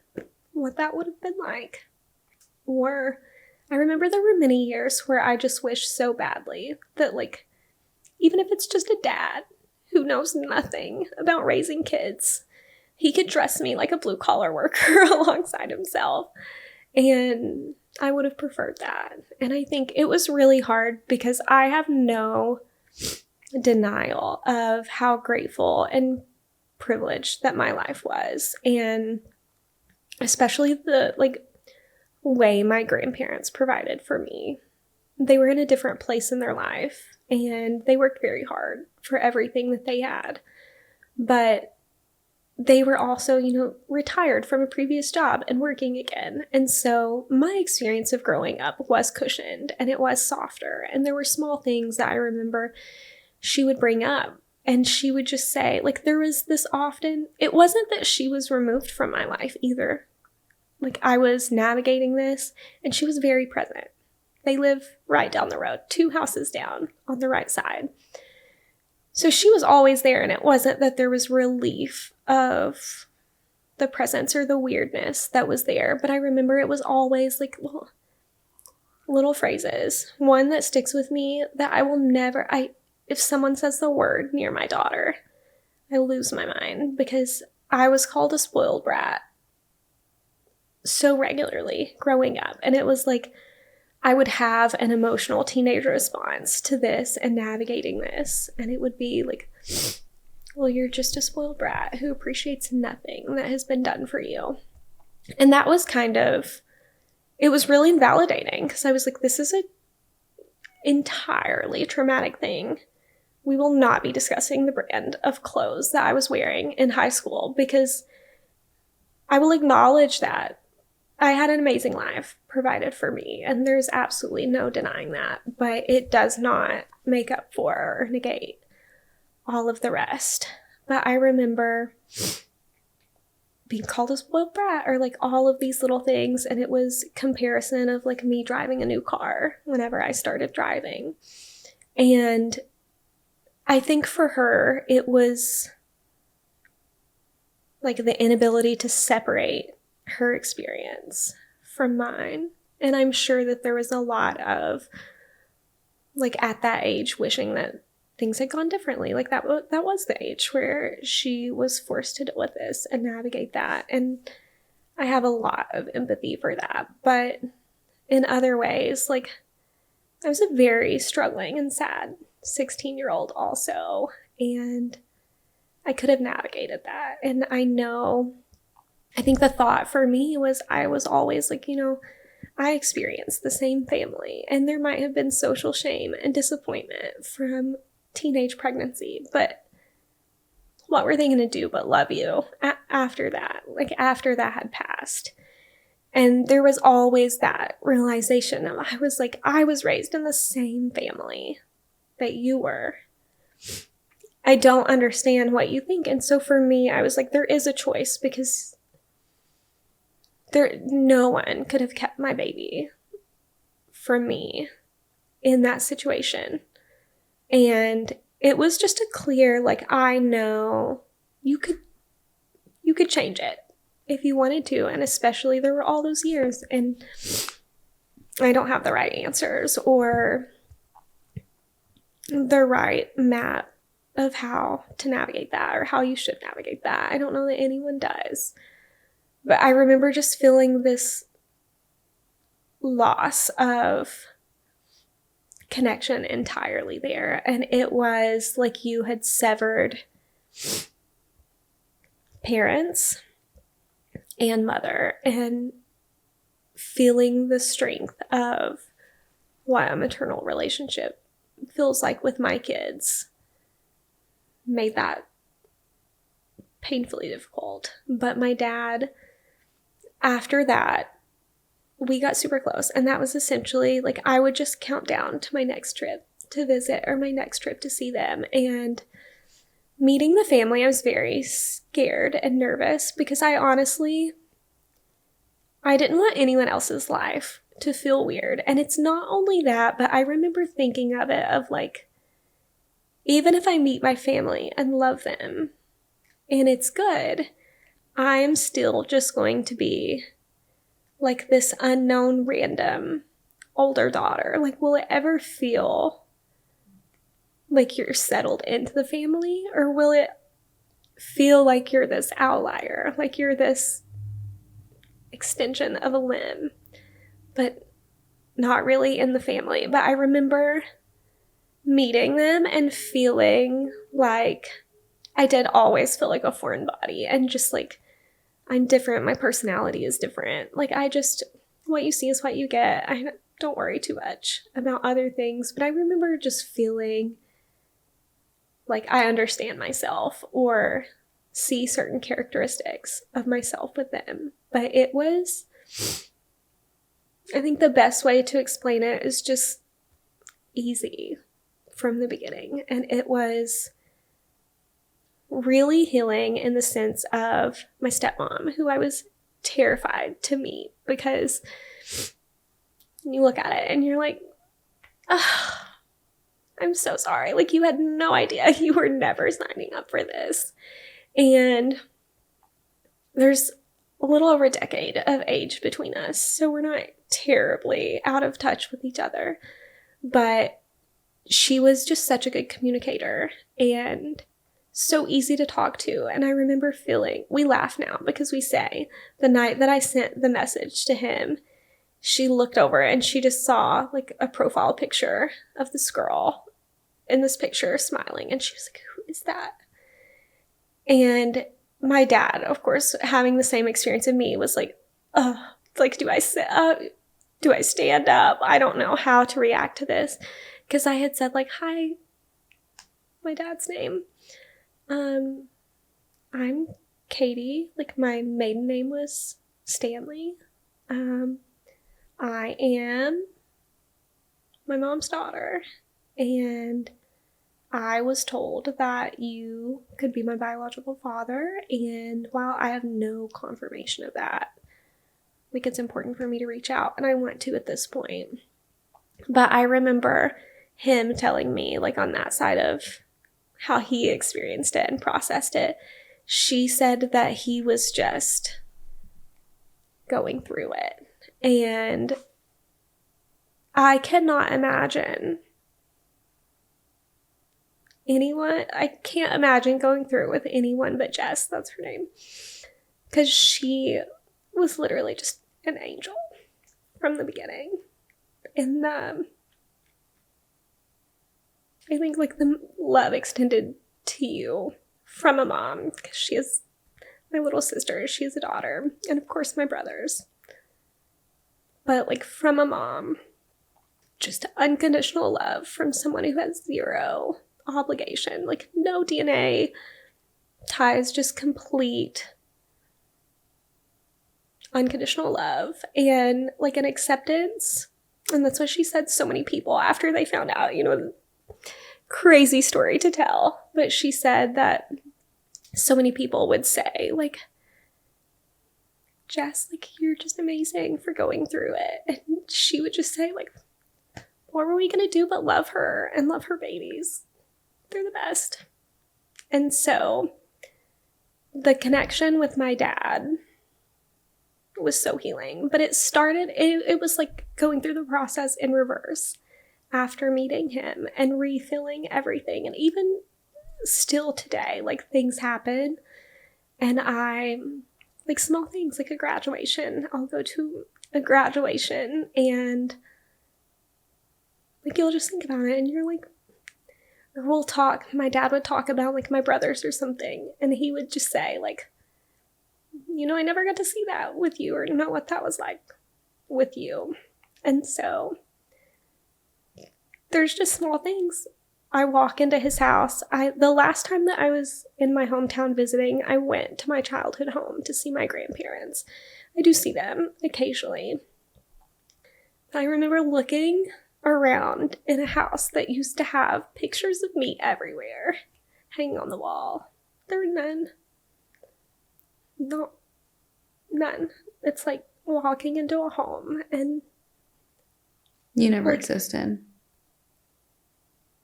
what that would have been like. Or I remember there were many years where I just wished so badly that, like, even if it's just a dad who knows nothing about raising kids, he could dress me like a blue collar worker alongside himself. And I would have preferred that. And I think it was really hard because I have no denial of how grateful and privileged that my life was. And especially the way my grandparents provided for me. They were in a different place in their life and they worked very hard for everything that they had. But they were also, retired from a previous job and working again. And so my experience of growing up was cushioned and it was softer. And there were small things that I remember she would bring up. And she would just say, there was this often, it wasn't that she was removed from my life either. Like, I was navigating this, and she was very present. They live right down the road, 2 houses down on the right side. So she was always there, and it wasn't that there was relief of the presence or the weirdness that was there. But I remember it was always like little phrases. One that sticks with me that I will never, if someone says the word near my daughter, I lose my mind, because I was called a spoiled brat so regularly growing up. And it was like, I would have an emotional teenage response to this and navigating this. And it would be like, well, you're just a spoiled brat who appreciates nothing that has been done for you. And that was it was really invalidating, because I was like, this is an entirely traumatic thing. We will not be discussing the brand of clothes that I was wearing in high school, because I will acknowledge that I had an amazing life provided for me, and there's absolutely no denying that, but it does not make up for or negate all of the rest. But I remember being called a spoiled brat, or like all of these little things, and it was comparison of like me driving a new car whenever I started driving. And I think for her, it was like the inability to separate her experience from mine. And I'm sure that there was a lot of, like, at that age, wishing that things had gone differently. Like, that was the age where she was forced to deal with this and navigate that. And I have a lot of empathy for that. But in other ways, like, I was a very struggling and sad 16-year-old also. And I could have navigated that. And I think the thought for me was, I was always like, I experienced the same family, and there might have been social shame and disappointment from teenage pregnancy, but what were they going to do but love you after that, like after that had passed? And there was always that realization of, I was raised in the same family that you were. I don't understand what you think. And so for me, I was like, there is a choice, because no one could have kept my baby from me in that situation. And it was just a clear, like, I know you could change it if you wanted to. And especially there were all those years, and I don't have the right answers or the right map of how to navigate that, or how you should navigate that. I don't know that anyone does. But I remember just feeling this loss of connection entirely there. And it was like you had severed parents and mother, and feeling the strength of what a maternal relationship feels like with my kids made that painfully difficult. But my dad, after that, we got super close. And that was essentially like, I would just count down to my next trip to visit, or my next trip to see them. And meeting the family, I was very scared and nervous, because I didn't want anyone else's life to feel weird. And it's not only that, but I remember thinking of it of like, even if I meet my family and love them and it's good, I am still just going to be like this unknown random older daughter. Like, will it ever feel like you're settled into the family, or will it feel like you're this outlier, like you're this extension of a limb, but not really in the family? But I remember meeting them and feeling like I did always feel like a foreign body, and just like, I'm different. My personality is different. Like, what you see is what you get. I don't worry too much about other things. But I remember just feeling like I understand myself, or see certain characteristics of myself with them. But it was, I think the best way to explain it is just easy from the beginning. And it was really healing in the sense of my stepmom, who I was terrified to meet, because you look at it and you're like, oh, I'm so sorry. Like, you had no idea. You were never signing up for this. And there's a little over a decade of age between us, so we're not terribly out of touch with each other. But she was just such a good communicator and so easy to talk to. And I remember feeling, we laugh now because we say, the night that I sent the message to him, she looked over and she just saw like a profile picture of this girl in this picture smiling. And she was like, who is that? And my dad, of course, having the same experience of me, was like, like, do I sit up? Do I stand up? I don't know how to react to this. Because I had said, like, hi, my dad's name. I'm Katie. Like, my maiden name was Stanley. I am my mom's daughter. And I was told that you could be my biological father. And while I have no confirmation of that, like, it's important for me to reach out. And I want to at this point. But I remember him telling me, like, on that side of how he experienced it and processed it, she said that he was just going through it. And I cannot imagine I can't imagine going through it with anyone but Jess. That's her name. Because she was literally just an angel from the beginning. And I think, like, the love extended to you from a mom, because she is my little sister, she is a daughter, and of course my brothers. But, like, from a mom, just unconditional love from someone who has zero obligation, like, no DNA ties, just complete unconditional love and, like, an acceptance. And that's what she said. So many people, after they found out, you know, crazy story to tell, but she said that so many people would say, like, Jess, like, you're just amazing for going through it. And she would just say, like, what were we gonna do but love her and love her babies? They're the best. And so the connection with my dad was so healing, but it was like going through the process in reverse after meeting him and refilling everything. And even still today, like, things happen and like, small things, like a graduation, I'll go to a graduation and, like, you'll just think about it and you're like, or we'll talk, my dad would talk about, like, my brothers or something, and he would just say, like, you know, I never got to see that with you, or know what that was like with you. And so there's just small things. I walk into his house. The last time that I was in my hometown visiting, I went to my childhood home to see my grandparents. I do see them occasionally. I remember looking around in a house that used to have pictures of me everywhere, hanging on the wall. There were none. None. It's like walking into a home and you never existed.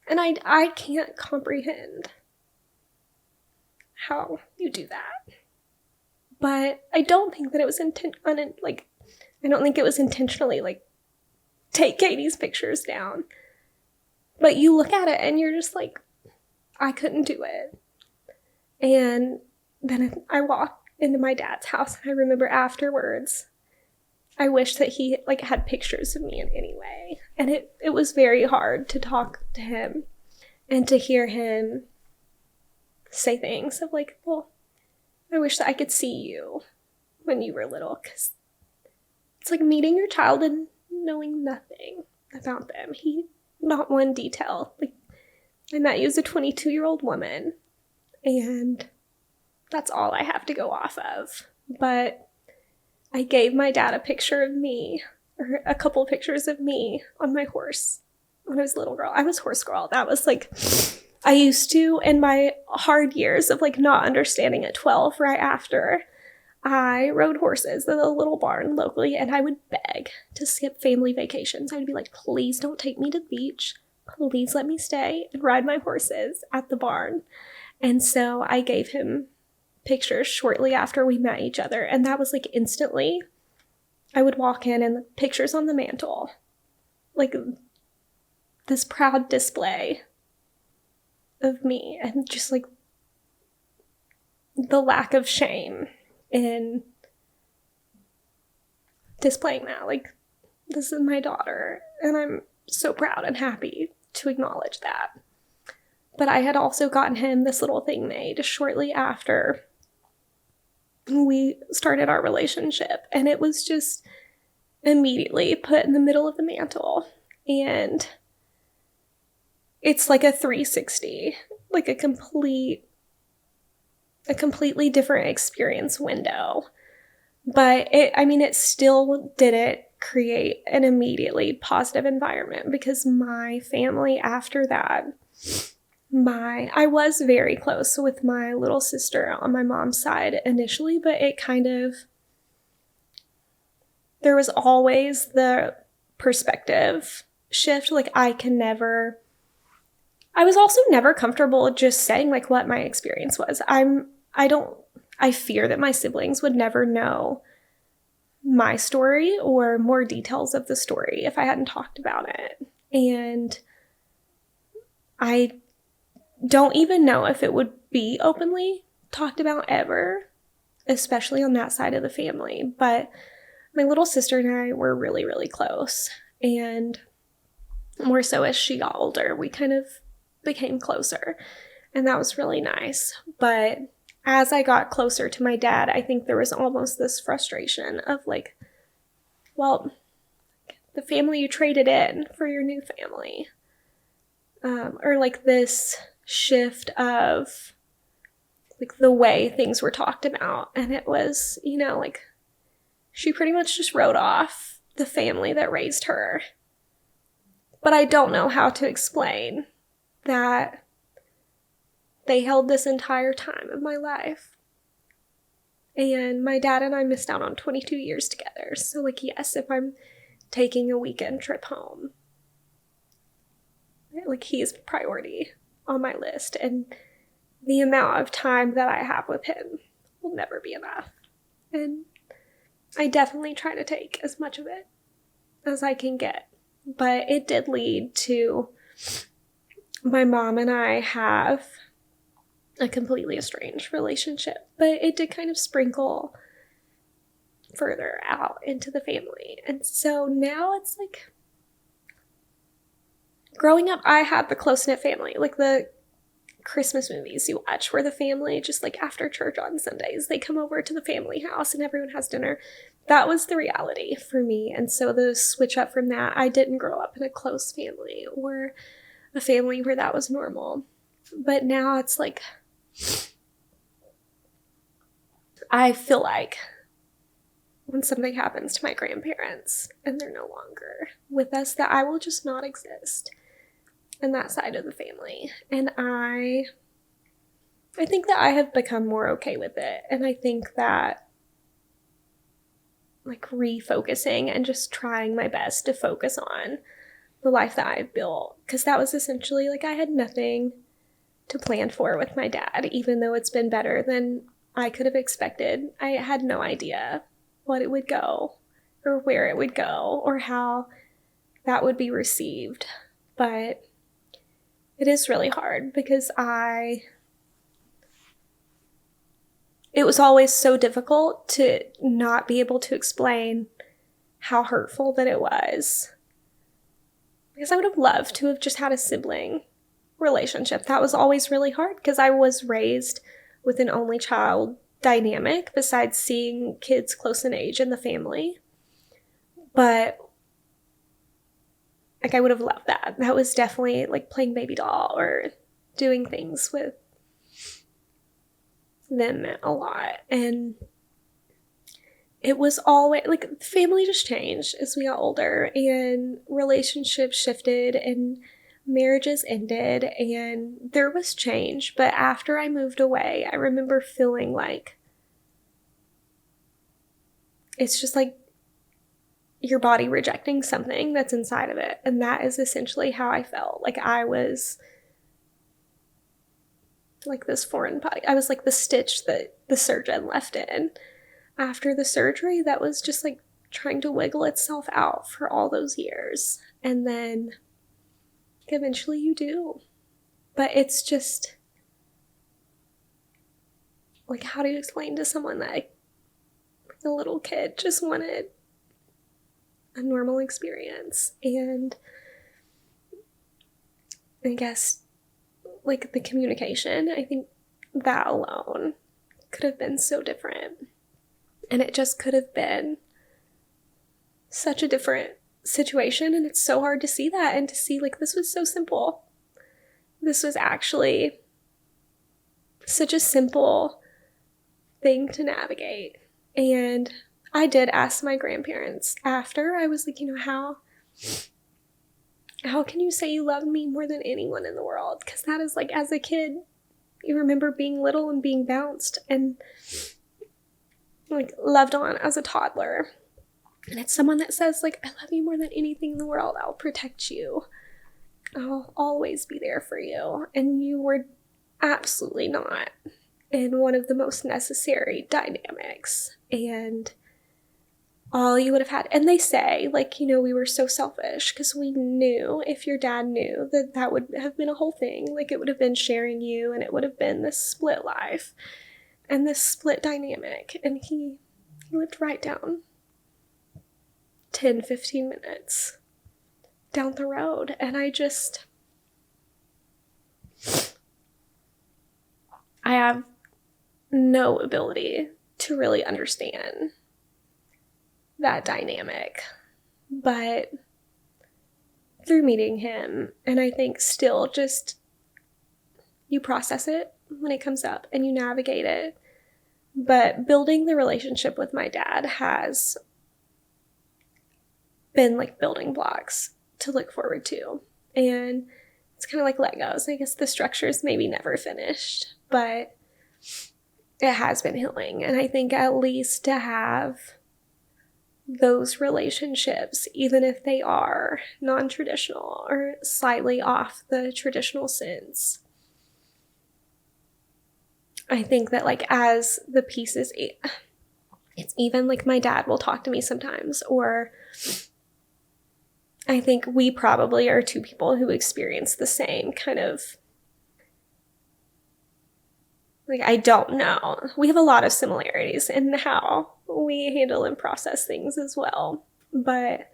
And I can't comprehend how you do that. But I don't think that it was I don't think it was intentionally, like, take Katie's pictures down. But you look at it and you're just like, I couldn't do it. And then I walked into my dad's house, and I remember afterwards, I wish that he, like, had pictures of me in any way. And it was very hard to talk to him and to hear him say things of, like, well, I wish that I could see you when you were little, because it's like meeting your child and knowing nothing about them. Not one detail. Like, I met you as a 22-year-old woman, and that's all I have to go off of. But I gave my dad a picture of me, or a couple of pictures of me on my horse when I was a little girl. I was horse girl. That was, like, I used to, in my hard years of, like, not understanding at 12, right after I rode horses in a little barn locally, and I would beg to skip family vacations. I would be like, please don't take me to the beach. Please let me stay and ride my horses at the barn. And so I gave him pictures shortly after we met each other, and that was like instantly. I would walk in and the pictures on the mantle, like this proud display of me, and just like the lack of shame in displaying that. Like, this is my daughter, and I'm so proud and happy to acknowledge that. But I had also gotten him this little thing made shortly after we started our relationship, and it was just immediately put in the middle of the mantle, and it's like a 360, like a completely different experience window. But it still didn't create an immediately positive environment, because my family after that, I was very close with my little sister on my mom's side initially, but it kind of, there was always the perspective shift. Like, I was also never comfortable just saying like what my experience was. I fear that my siblings would never know my story or more details of the story if I hadn't talked about it. And I don't even know if it would be openly talked about ever, especially on that side of the family. But my little sister and I were really, really close. And more so as she got older, we kind of became closer. And that was really nice. But as I got closer to my dad, I think there was almost this frustration of like, well, the family you traded in for your new family. Or like this shift of like the way things were talked about. And it was, like, she pretty much just wrote off the family that raised her. But I don't know how to explain that they held this entire time of my life. And my dad and I missed out on 22 years together. So, like, yes, if I'm taking a weekend trip home, like, he's priority on my list. And the amount of time that I have with him will never be enough. And I definitely try to take as much of it as I can get. But it did lead to my mom and I have a completely estranged relationship. But it did kind of sprinkle further out into the family. And so now it's like, growing up, I had the close-knit family, like the Christmas movies you watch where the family, just like after church on Sundays, they come over to the family house and everyone has dinner. That was the reality for me. And so the switch up from that, I didn't grow up in a close family or a family where that was normal. But now it's like, I feel like when something happens to my grandparents and they're no longer with us, that I will just not exist in that side of the family. And I think that I have become more okay with it. And I think that, like, refocusing and just trying my best to focus on the life that I've built, because that was essentially, like, I had nothing to plan for with my dad, even though it's been better than I could have expected. I had no idea what it would go or where it would go or how that would be received. But it is really hard because it was always so difficult to not be able to explain how hurtful that it was. Because I would have loved to have just had a sibling relationship. That was always really hard because I was raised with an only child dynamic besides seeing kids close in age in the family. But like, I would have loved that. That was definitely like playing baby doll or doing things with them meant a lot. And it was always like, family just changed as we got older and relationships shifted and marriages ended and there was change. But after I moved away, I remember feeling like it's just like your body rejecting something that's inside of it. And that is essentially how I felt. Like I was like this foreign body. I was like the stitch that the surgeon left in after the surgery that was just like trying to wiggle itself out for all those years. And then eventually you do. But it's just like, how do you explain to someone that like, a little kid just wanted a normal experience? And I guess like the communication, I think that alone could have been so different. And it just could have been such a different situation. And it's so hard to see that and to see like this was so simple. This was actually such a simple thing to navigate. And I did ask my grandparents after. I was like, you know, how can you say you love me more than anyone in the world? Because that is like, as a kid, you remember being little and being bounced and like loved on as a toddler. And it's someone that says like, I love you more than anything in the world. I'll protect you. I'll always be there for you. And you were absolutely not in one of the most necessary dynamics. And all you would have had, and they say like, you know, we were so selfish because we knew, if your dad knew, that would have been a whole thing. Like it would have been sharing you, and it would have been this split life and this split dynamic. And he lived right down 10-15 minutes down the road. And I have no ability to really understand that dynamic. But through meeting him, and I think still just you process it when it comes up and you navigate it. But building the relationship with my dad has been like building blocks to look forward to. And it's kind of like Legos. I guess the structure is maybe never finished, but it has been healing. And I think at least to have those relationships, even if they are non-traditional or slightly off the traditional sense, I think that like as the pieces, it's even like my dad will talk to me sometimes, or I think we probably are two people who experience the same kind of, like, I don't know. We have a lot of similarities in how we handle and process things as well. But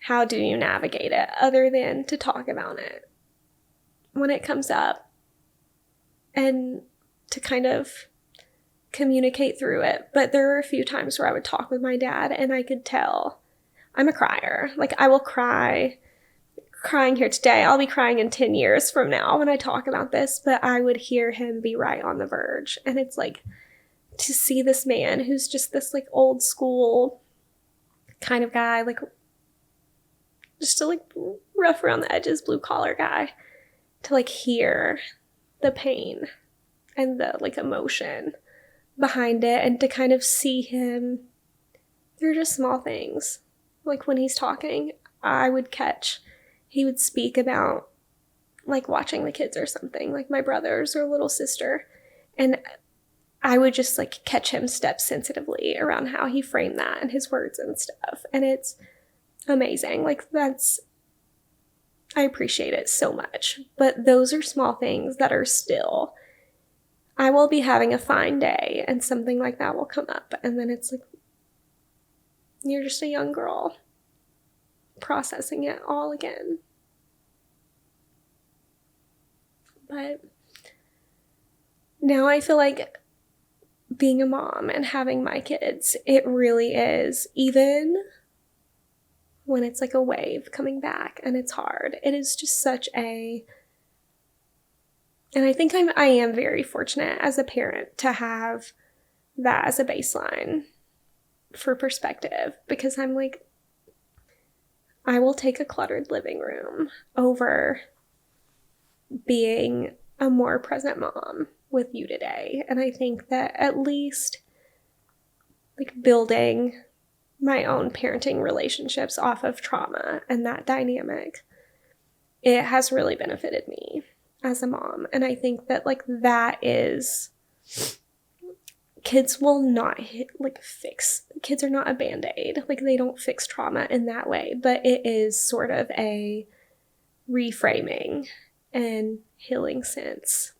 how do you navigate it other than to talk about it when it comes up and to kind of communicate through it? But there were a few times where I would talk with my dad and I could tell I'm a crier. Like I will crying here today. I'll be crying in 10 years from now when I talk about this, but I would hear him be right on the verge. And it's like to see this man who's just this like old school kind of guy, like just a like rough around the edges, blue collar guy, to like hear the pain and the like emotion behind it, and to kind of see him through just small things. Like when he's talking, I would catch, he would speak about like watching the kids or something, like my brothers or little sister. And I would just like catch him step sensitively around how he framed that and his words and stuff. And it's amazing. Like I appreciate it so much. But those are small things that are still, I will be having a fine day and something like that will come up. And then it's like, you're just a young girl processing it all again. But now I feel like being a mom and having my kids, it really is, even when it's like a wave coming back and it's hard, it is just such a, and I think I am very fortunate as a parent to have that as a baseline for perspective, because I'm like, I will take a cluttered living room over being a more present mom with you today. And I think that at least like building my own parenting relationships off of trauma and that dynamic, it has really benefited me as a mom. And I think that like that is, kids will not fix, kids are not a band-aid. Like they don't fix trauma in that way, but it is sort of a reframing and healing sense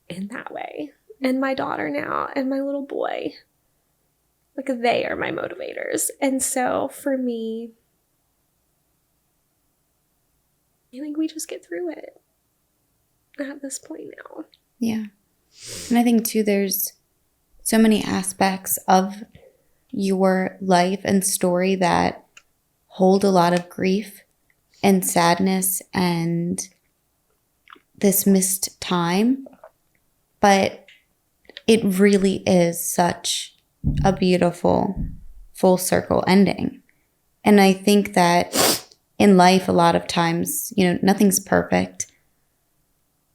in that way. And my daughter now and my little boy, like they are my motivators. And so for me, I think we just get through it at this point now. Yeah. And I think too, there's so many aspects of your life and story that hold a lot of grief and sadness and this missed time. But it really is such a beautiful full circle ending. And I think that in life, a lot of times, you know, nothing's perfect.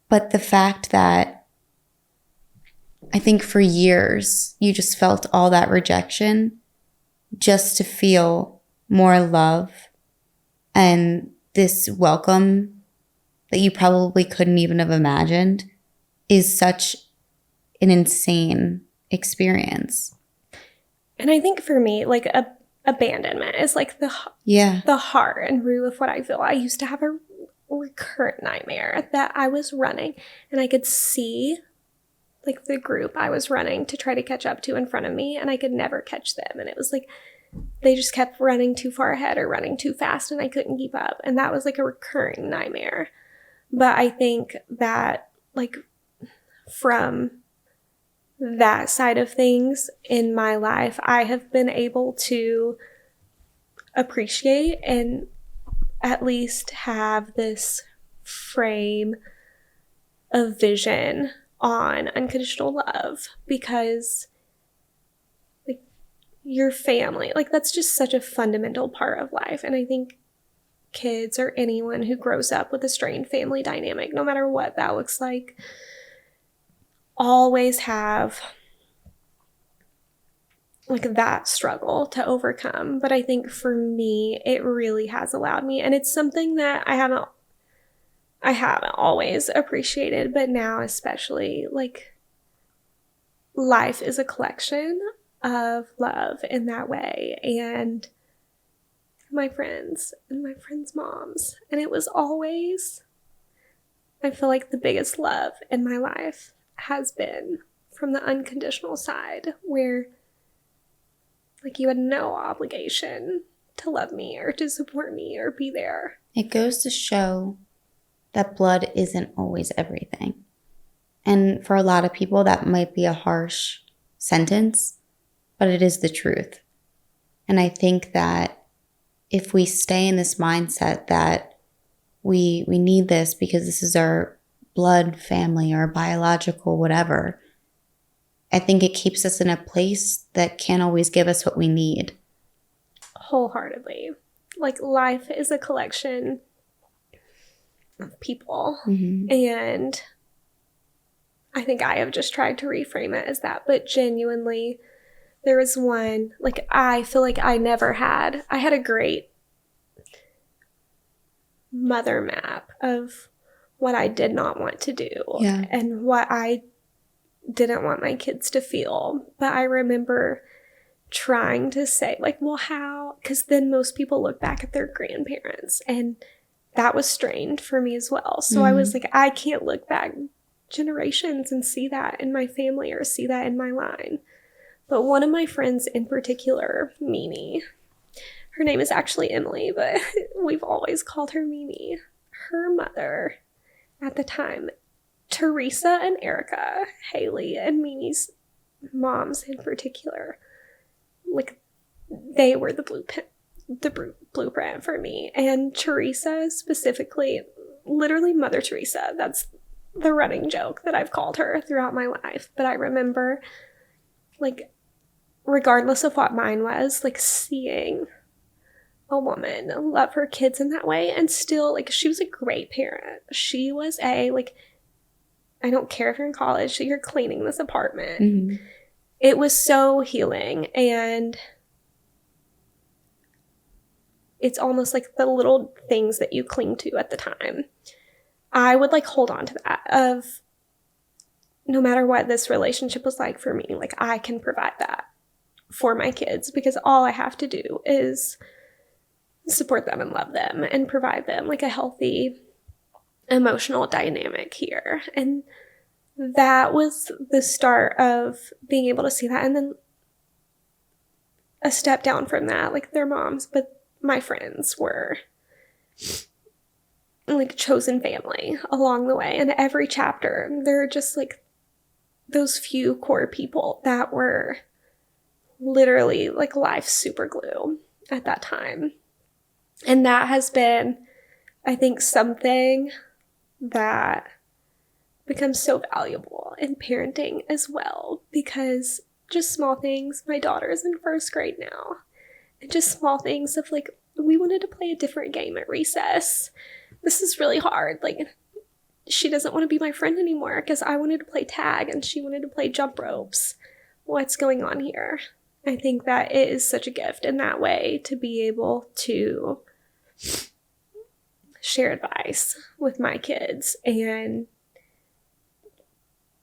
But the fact that I think for years, you just felt all that rejection just to feel more love and this welcome that you probably couldn't even have imagined is such an insane experience. And I think for me, like abandonment is like the heart and root of what I feel. I used to have a recurrent nightmare that I was running and I could see like the group I was running to try to catch up to in front of me, and I could never catch them. And it was like they just kept running too far ahead or running too fast and I couldn't keep up. And that was like a recurring nightmare. But I think that like from that side of things in my life, I have been able to appreciate and at least have this frame of vision on unconditional love, because like your family, like that's just such a fundamental part of life. And I think kids or anyone who grows up with a strained family dynamic, no matter what that looks like, always have like that struggle to overcome. But I think for me, it really has allowed me, and it's something that I haven't always appreciated, but now especially, like life is a collection of love in that way. And my friends and my friends' moms, and it was always, I feel like the biggest love in my life has been from the unconditional side, where like you had no obligation to love me or to support me or be there. It goes to show that blood isn't always everything. And for a lot of people, that might be a harsh sentence, but it is the truth. And I think that if we stay in this mindset that we need this because this is our blood family or biological whatever, I think it keeps us in a place that can't always give us what we need. Wholeheartedly. Like life is a collection of people. Mm-hmm. And I think I have just tried to reframe it as that. But genuinely, there was one, like I feel like I had a great mother map of what I did not want to do and what I didn't want my kids to feel. But I remember trying to say like, well, how? Because then most people look back at their grandparents, and that was strained for me as well. So I was like, I can't look back generations and see that in my family or see that in my line. But one of my friends in particular, Mimi, her name is actually Emily, but we've always called her Mimi. Her mother at the time, Teresa and Erica, Haley and Mimi's moms in particular, like they were the blueprint for me. And Teresa specifically, literally Mother Teresa, that's the running joke that I've called her throughout my life. But I remember, like, regardless of what mine was, like seeing a woman love her kids in that way, and still, like, she was a great parent. She was like, I don't care if you're in college, you're cleaning this apartment. Mm-hmm. it was so healing. And it's almost like the little things that you cling to at the time. I would like hold on to that of no matter what this relationship was like for me, like I can provide that for my kids because all I have to do is support them and love them and provide them like a healthy emotional dynamic here. And that was the start of being able to see that. And then a step down from that, like their moms, but my friends were like chosen family along the way. And every chapter, there are just like those few core people that were literally like life super glue at that time. And that has been, I think, something that becomes so valuable in parenting as well, because just small things, my daughter's in first grade now, and just small things of like, we wanted to play a different game at recess. This is really hard. Like, she doesn't want to be my friend anymore because I wanted to play tag and she wanted to play jump ropes. What's going on here? I think that it is such a gift in that way to be able to share advice with my kids and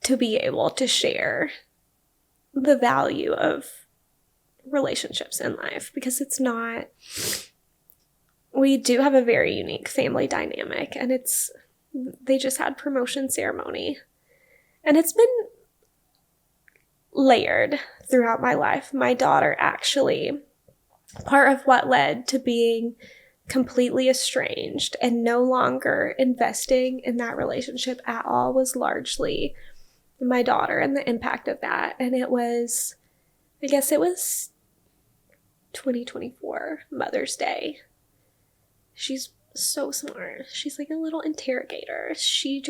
to be able to share the value of relationships in life, because it's not, we do have a very unique family dynamic, and they just had promotion ceremony, and it's been layered throughout my life. My daughter actually, part of what led to being completely estranged and no longer investing in that relationship at all was largely my daughter and the impact of that. And it was, I guess it was 2024 Mother's Day. She's so smart. She's like a little interrogator. She's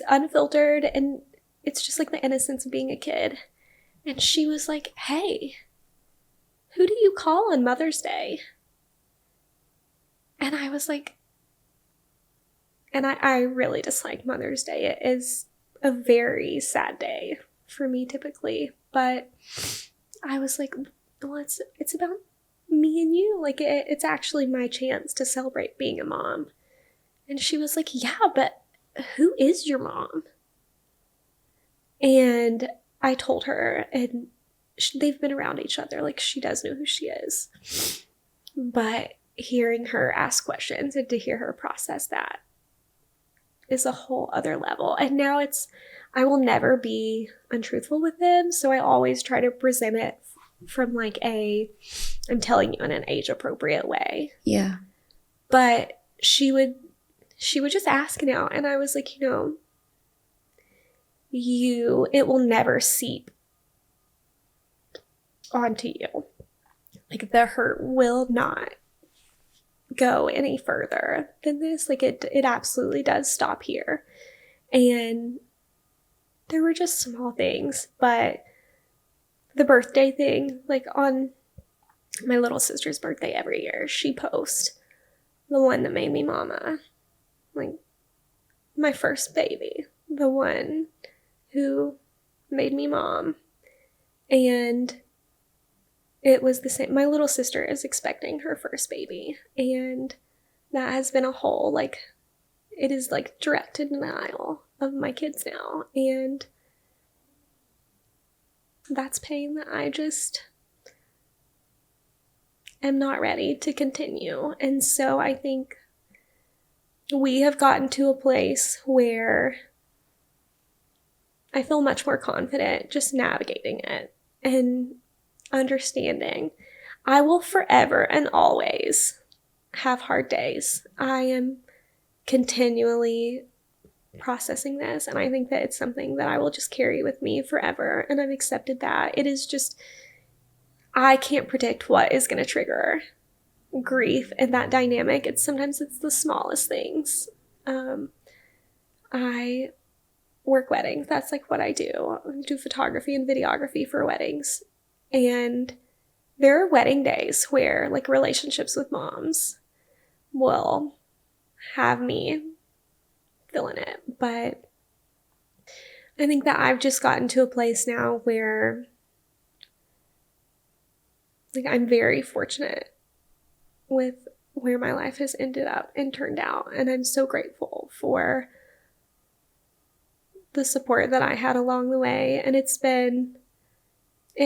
unfiltered, and it's just like the innocence of being a kid. And she was like, hey, who do you call on Mother's Day? And I was like, and I really dislike Mother's Day. It is a very sad day for me typically. But I was like, well, it's about me and you. Like, it's actually my chance to celebrate being a mom. And she was like, yeah, but who is your mom? And I told her, and they've been around each other. Like, she does know who she is. But hearing her ask questions and to hear her process that is a whole other level. And now I will never be untruthful with them. So I always try to present it from like I'm telling you in an age appropriate way. Yeah. But she would just ask now. And I was like, it will never seep onto you. Like, the hurt will not go any further than this. Like, it absolutely does stop here. And there were just small things, but the birthday thing, like on my little sister's birthday every year, she posts the one that made me mama, like my first baby, the one who made me mom. And it was the same. My little sister is expecting her first baby, and that has been a whole, like, it is like direct denial of my kids now. And that's pain that I just am not ready to continue. And so I think we have gotten to a place where I feel much more confident just navigating it and understanding I will forever and always have hard days. I am continually processing this, and I think that it's something that I will just carry with me forever, and I've accepted that. It is just, I can't predict what is going to trigger grief in that dynamic. Sometimes it's the smallest things. I work weddings. That's like what I do. I do photography and videography for weddings. And there are wedding days where like relationships with moms will have me fill in it. But I think that I've just gotten to a place now where, like, I'm very fortunate with where my life has ended up and turned out. And I'm so grateful for the support that I had along the way. And it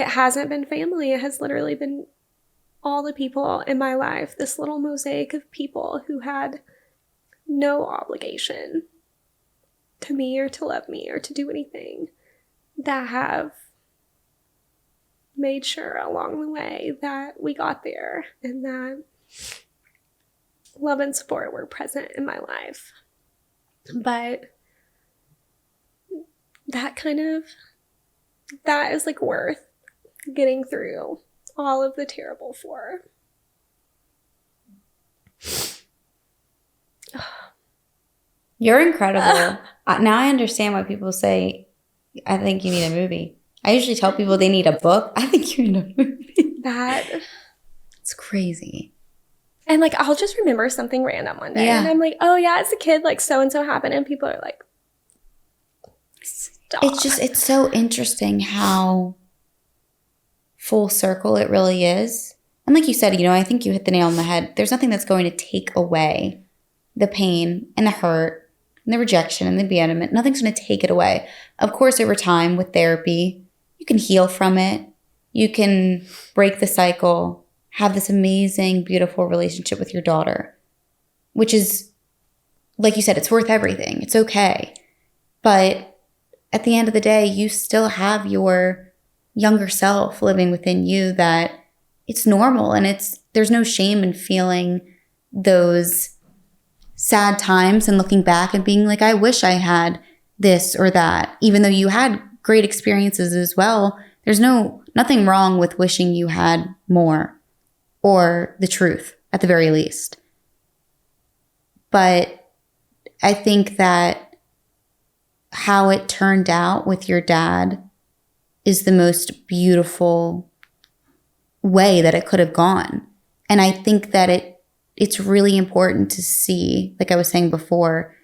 hasn't been family. It has literally been all the people in my life, this little mosaic of people who had no obligation to me or to love me or to do anything, that have made sure along the way that we got there and that love and support were present in my life. But that is like worth getting through all of the terrible for. You're incredible. Now I understand why people say, I think you need a movie. I usually tell people they need a book. I think you need a movie. It's crazy. And like, I'll just remember something random one day. And I'm like, oh yeah, as a kid, like so-and-so happened. And people are like, stop. It's so interesting how full circle it really is. And like you said, I think you hit the nail on the head. There's nothing that's going to take away the pain and the hurt and the rejection and the abandonment. Nothing's going to take it away. Of course, over time with therapy, you can heal from it. You can break the cycle, have this amazing, beautiful relationship with your daughter, which is, like you said, it's worth everything. It's okay. But at the end of the day, you still have your younger self living within you, that it's normal, and there's no shame in feeling those sad times and looking back and being like, I wish I had this or that, even though you had great experiences as well. There's nothing wrong with wishing you had more, or the truth at the very least. But I think that how it turned out with your dad is the most beautiful way that it could have gone. And I think that it's really important to see, like I was saying before,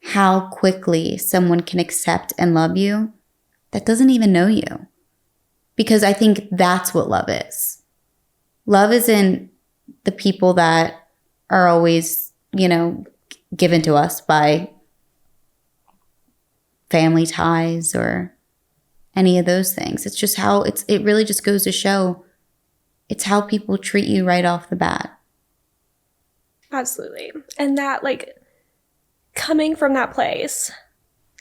how quickly someone can accept and love you that doesn't even know you. Because I think that's what love is. Love isn't the people that are always, given to us by family ties or any of those things. It's just how it really just goes to show it's how people treat you right off the bat. Absolutely. And that, like, coming from that place,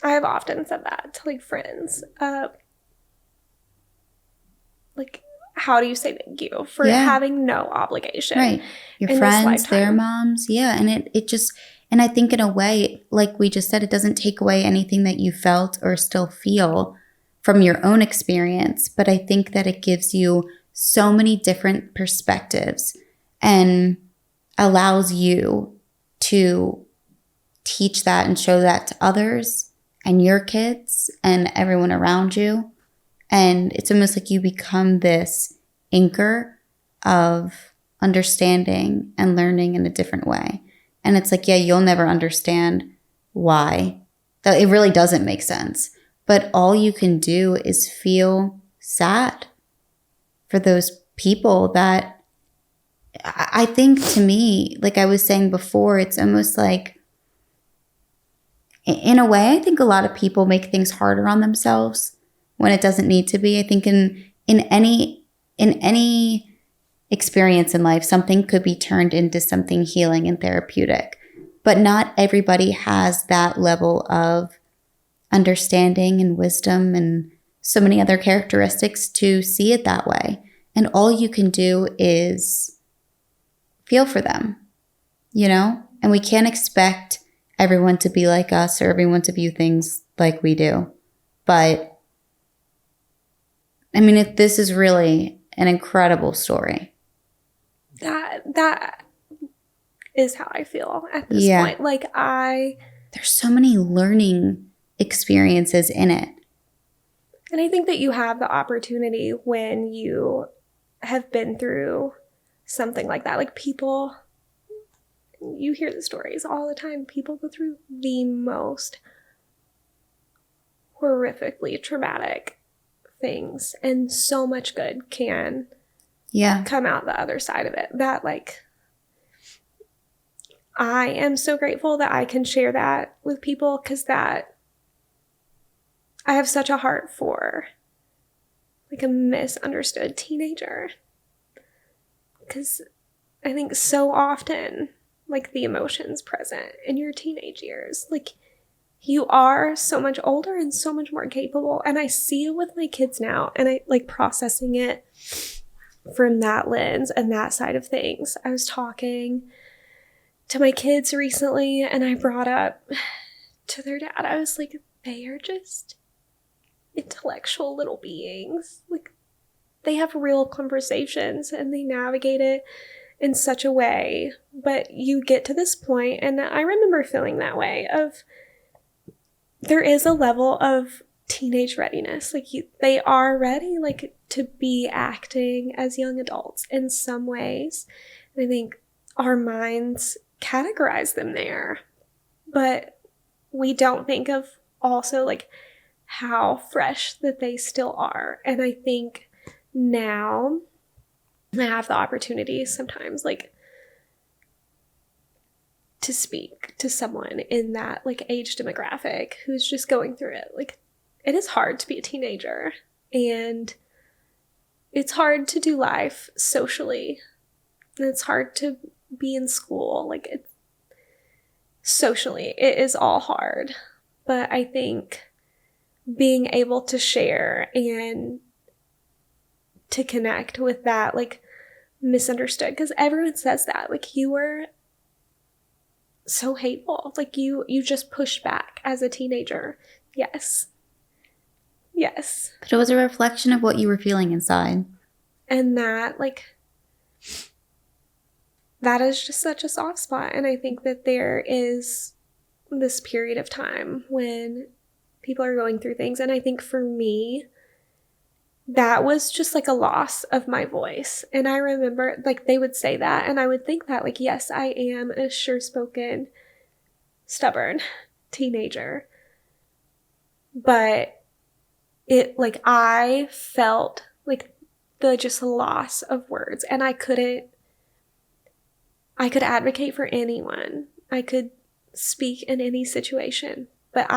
I have often said that to, like, friends. Like, how do you say thank you for having no obligation? Right. Your friends, their moms. Yeah. And it just, and I think in a way, like we just said, it doesn't take away anything that you felt or still feel from your own experience. But I think that it gives you so many different perspectives and allows you to teach that and show that to others and your kids and everyone around you. And it's almost like you become this anchor of understanding and learning in a different way. And it's like, yeah, you'll never understand why. It really doesn't make sense. But all you can do is feel sad for those people that I think, to me, like I was saying before, it's almost like, in a way, I think a lot of people make things harder on themselves when it doesn't need to be. I think in any experience in life, something could be turned into something healing and therapeutic. But not everybody has that level of understanding and wisdom and so many other characteristics to see it that way. And all you can do is feel for them, And we can't expect everyone to be like us or everyone to view things like we do. But, I mean, this is really an incredible story. That is how I feel at this point. Like, there's so many learning experiences in it. And I think that you have the opportunity when you have been through something like that. Like, people, you hear the stories all the time. People go through the most horrifically traumatic things, and so much good can come out the other side of it. That, like, I am so grateful that I can share that with people, because that I have such a heart for, like, a misunderstood teenager. Because I think so often, like, the emotions present in your teenage years, like, you are so much older and so much more capable. And I see it with my kids now, and I like processing it from that lens and that side of things. I was talking to my kids recently, and I brought up to their dad, I was like, they are just intellectual little beings. Like, they have real conversations and they navigate it in such a way. But you get to this point, and I remember feeling that way, of there is a level of teenage readiness. Like, they are ready, like, to be acting as young adults in some ways. And I think our minds categorize them there, but we don't think of also, like, how fresh that they still are. And I think now I have the opportunity sometimes, like, to speak to someone in that, like, age demographic who's just going through it. Like, it is hard to be a teenager, and it's hard to do life socially, and it's hard to be in school. Like, it's socially, it is all hard. But I think being able to share and to connect with that, like, misunderstood, because everyone says that, like, you were so hateful, like, you just pushed back as a teenager. Yes, but it was a reflection of what you were feeling inside, and that, like, that is just such a soft spot. And I think that there is this period of time when people are going through things, and I think for me, that was just like a loss of my voice. And I remember, like, they would say that, and I would think that, like, yes, I am a sure-spoken, stubborn teenager. But it, like, I felt like the just loss of words, and I could advocate for anyone. I could speak in any situation, but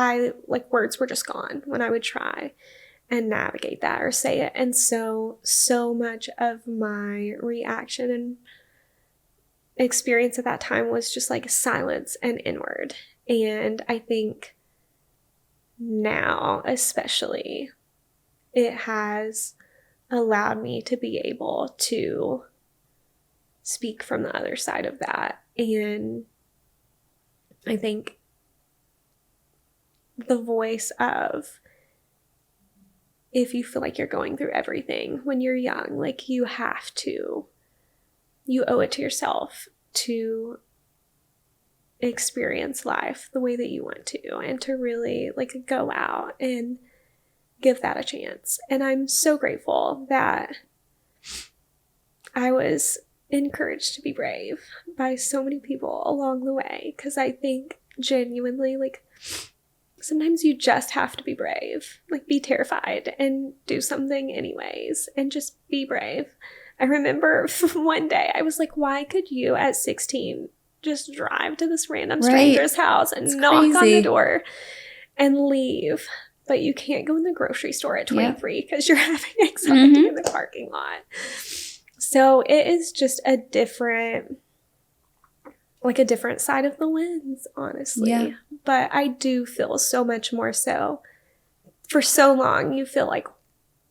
words were just gone when I would try and navigate that or say it. And so much of my reaction and experience at that time was just like silence and inward. And I think now, especially, it has allowed me to be able to speak from the other side of that. And I think the voice of, if you feel like you're going through everything when you're young, like, you owe it to yourself to experience life the way that you want to, and to really, like, go out and give that a chance. And I'm so grateful that I was encouraged to be brave by so many people along the way, because I think genuinely, like, sometimes you just have to be brave. Like, be terrified and do something anyways, and just be brave. I remember one day I was like, why could you at 16 just drive to this random stranger's house and knock on the door and leave? But you can't go in the grocery store at 23 because you're having anxiety in the parking lot. So it is just a different side of the lens, honestly. Yeah. But I do feel so much more so. For so long, you feel like,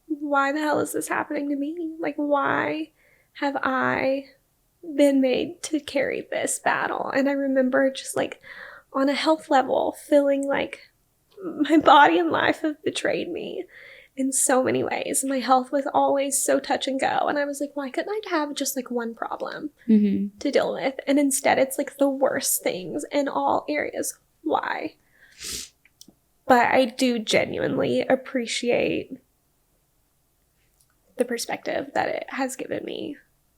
why the hell is this happening to me? Like, why have I been made to carry this battle? And I remember just, like, on a health level, feeling like my body and life have betrayed me in so many ways. My health was always so touch and go. And I was like, why couldn't I have just, like, one problem to deal with? And instead, it's, like, the worst things in all areas. Why? But I do genuinely appreciate the perspective that it has given me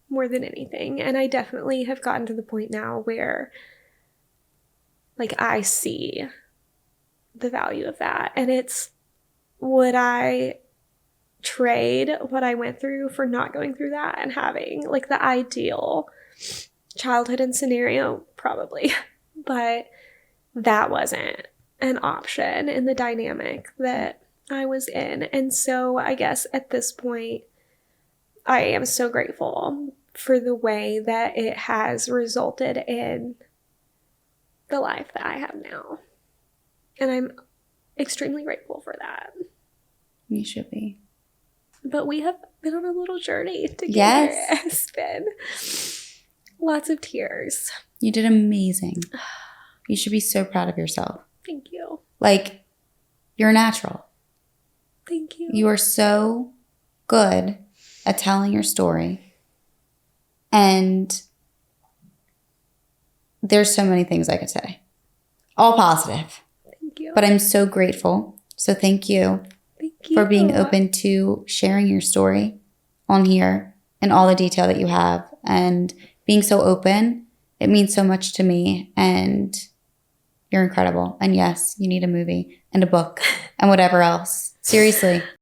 more than anything. And I definitely have gotten to the point now where, like, I see the value of that. And it's would I trade what I went through for not going through that and having like the ideal childhood and scenario? Probably. But that wasn't an option in the dynamic that I was in. And so I guess at this point, I am so grateful for the way that it has resulted in the life that I have now. And I'm extremely grateful for that. You should be. But we have been on a little journey together. Yes. It's been lots of tears. You did amazing. You should be so proud of yourself. Thank you. Like, you're natural. Thank you. You are so good at telling your story. And there's so many things I could say. All positive. Thank you. But I'm so grateful. So thank you. Thank you For being open to sharing your story on here and all the detail that you have and being so open. It means so much to me, and you're incredible. And yes, you need a movie and a book and whatever else. Seriously.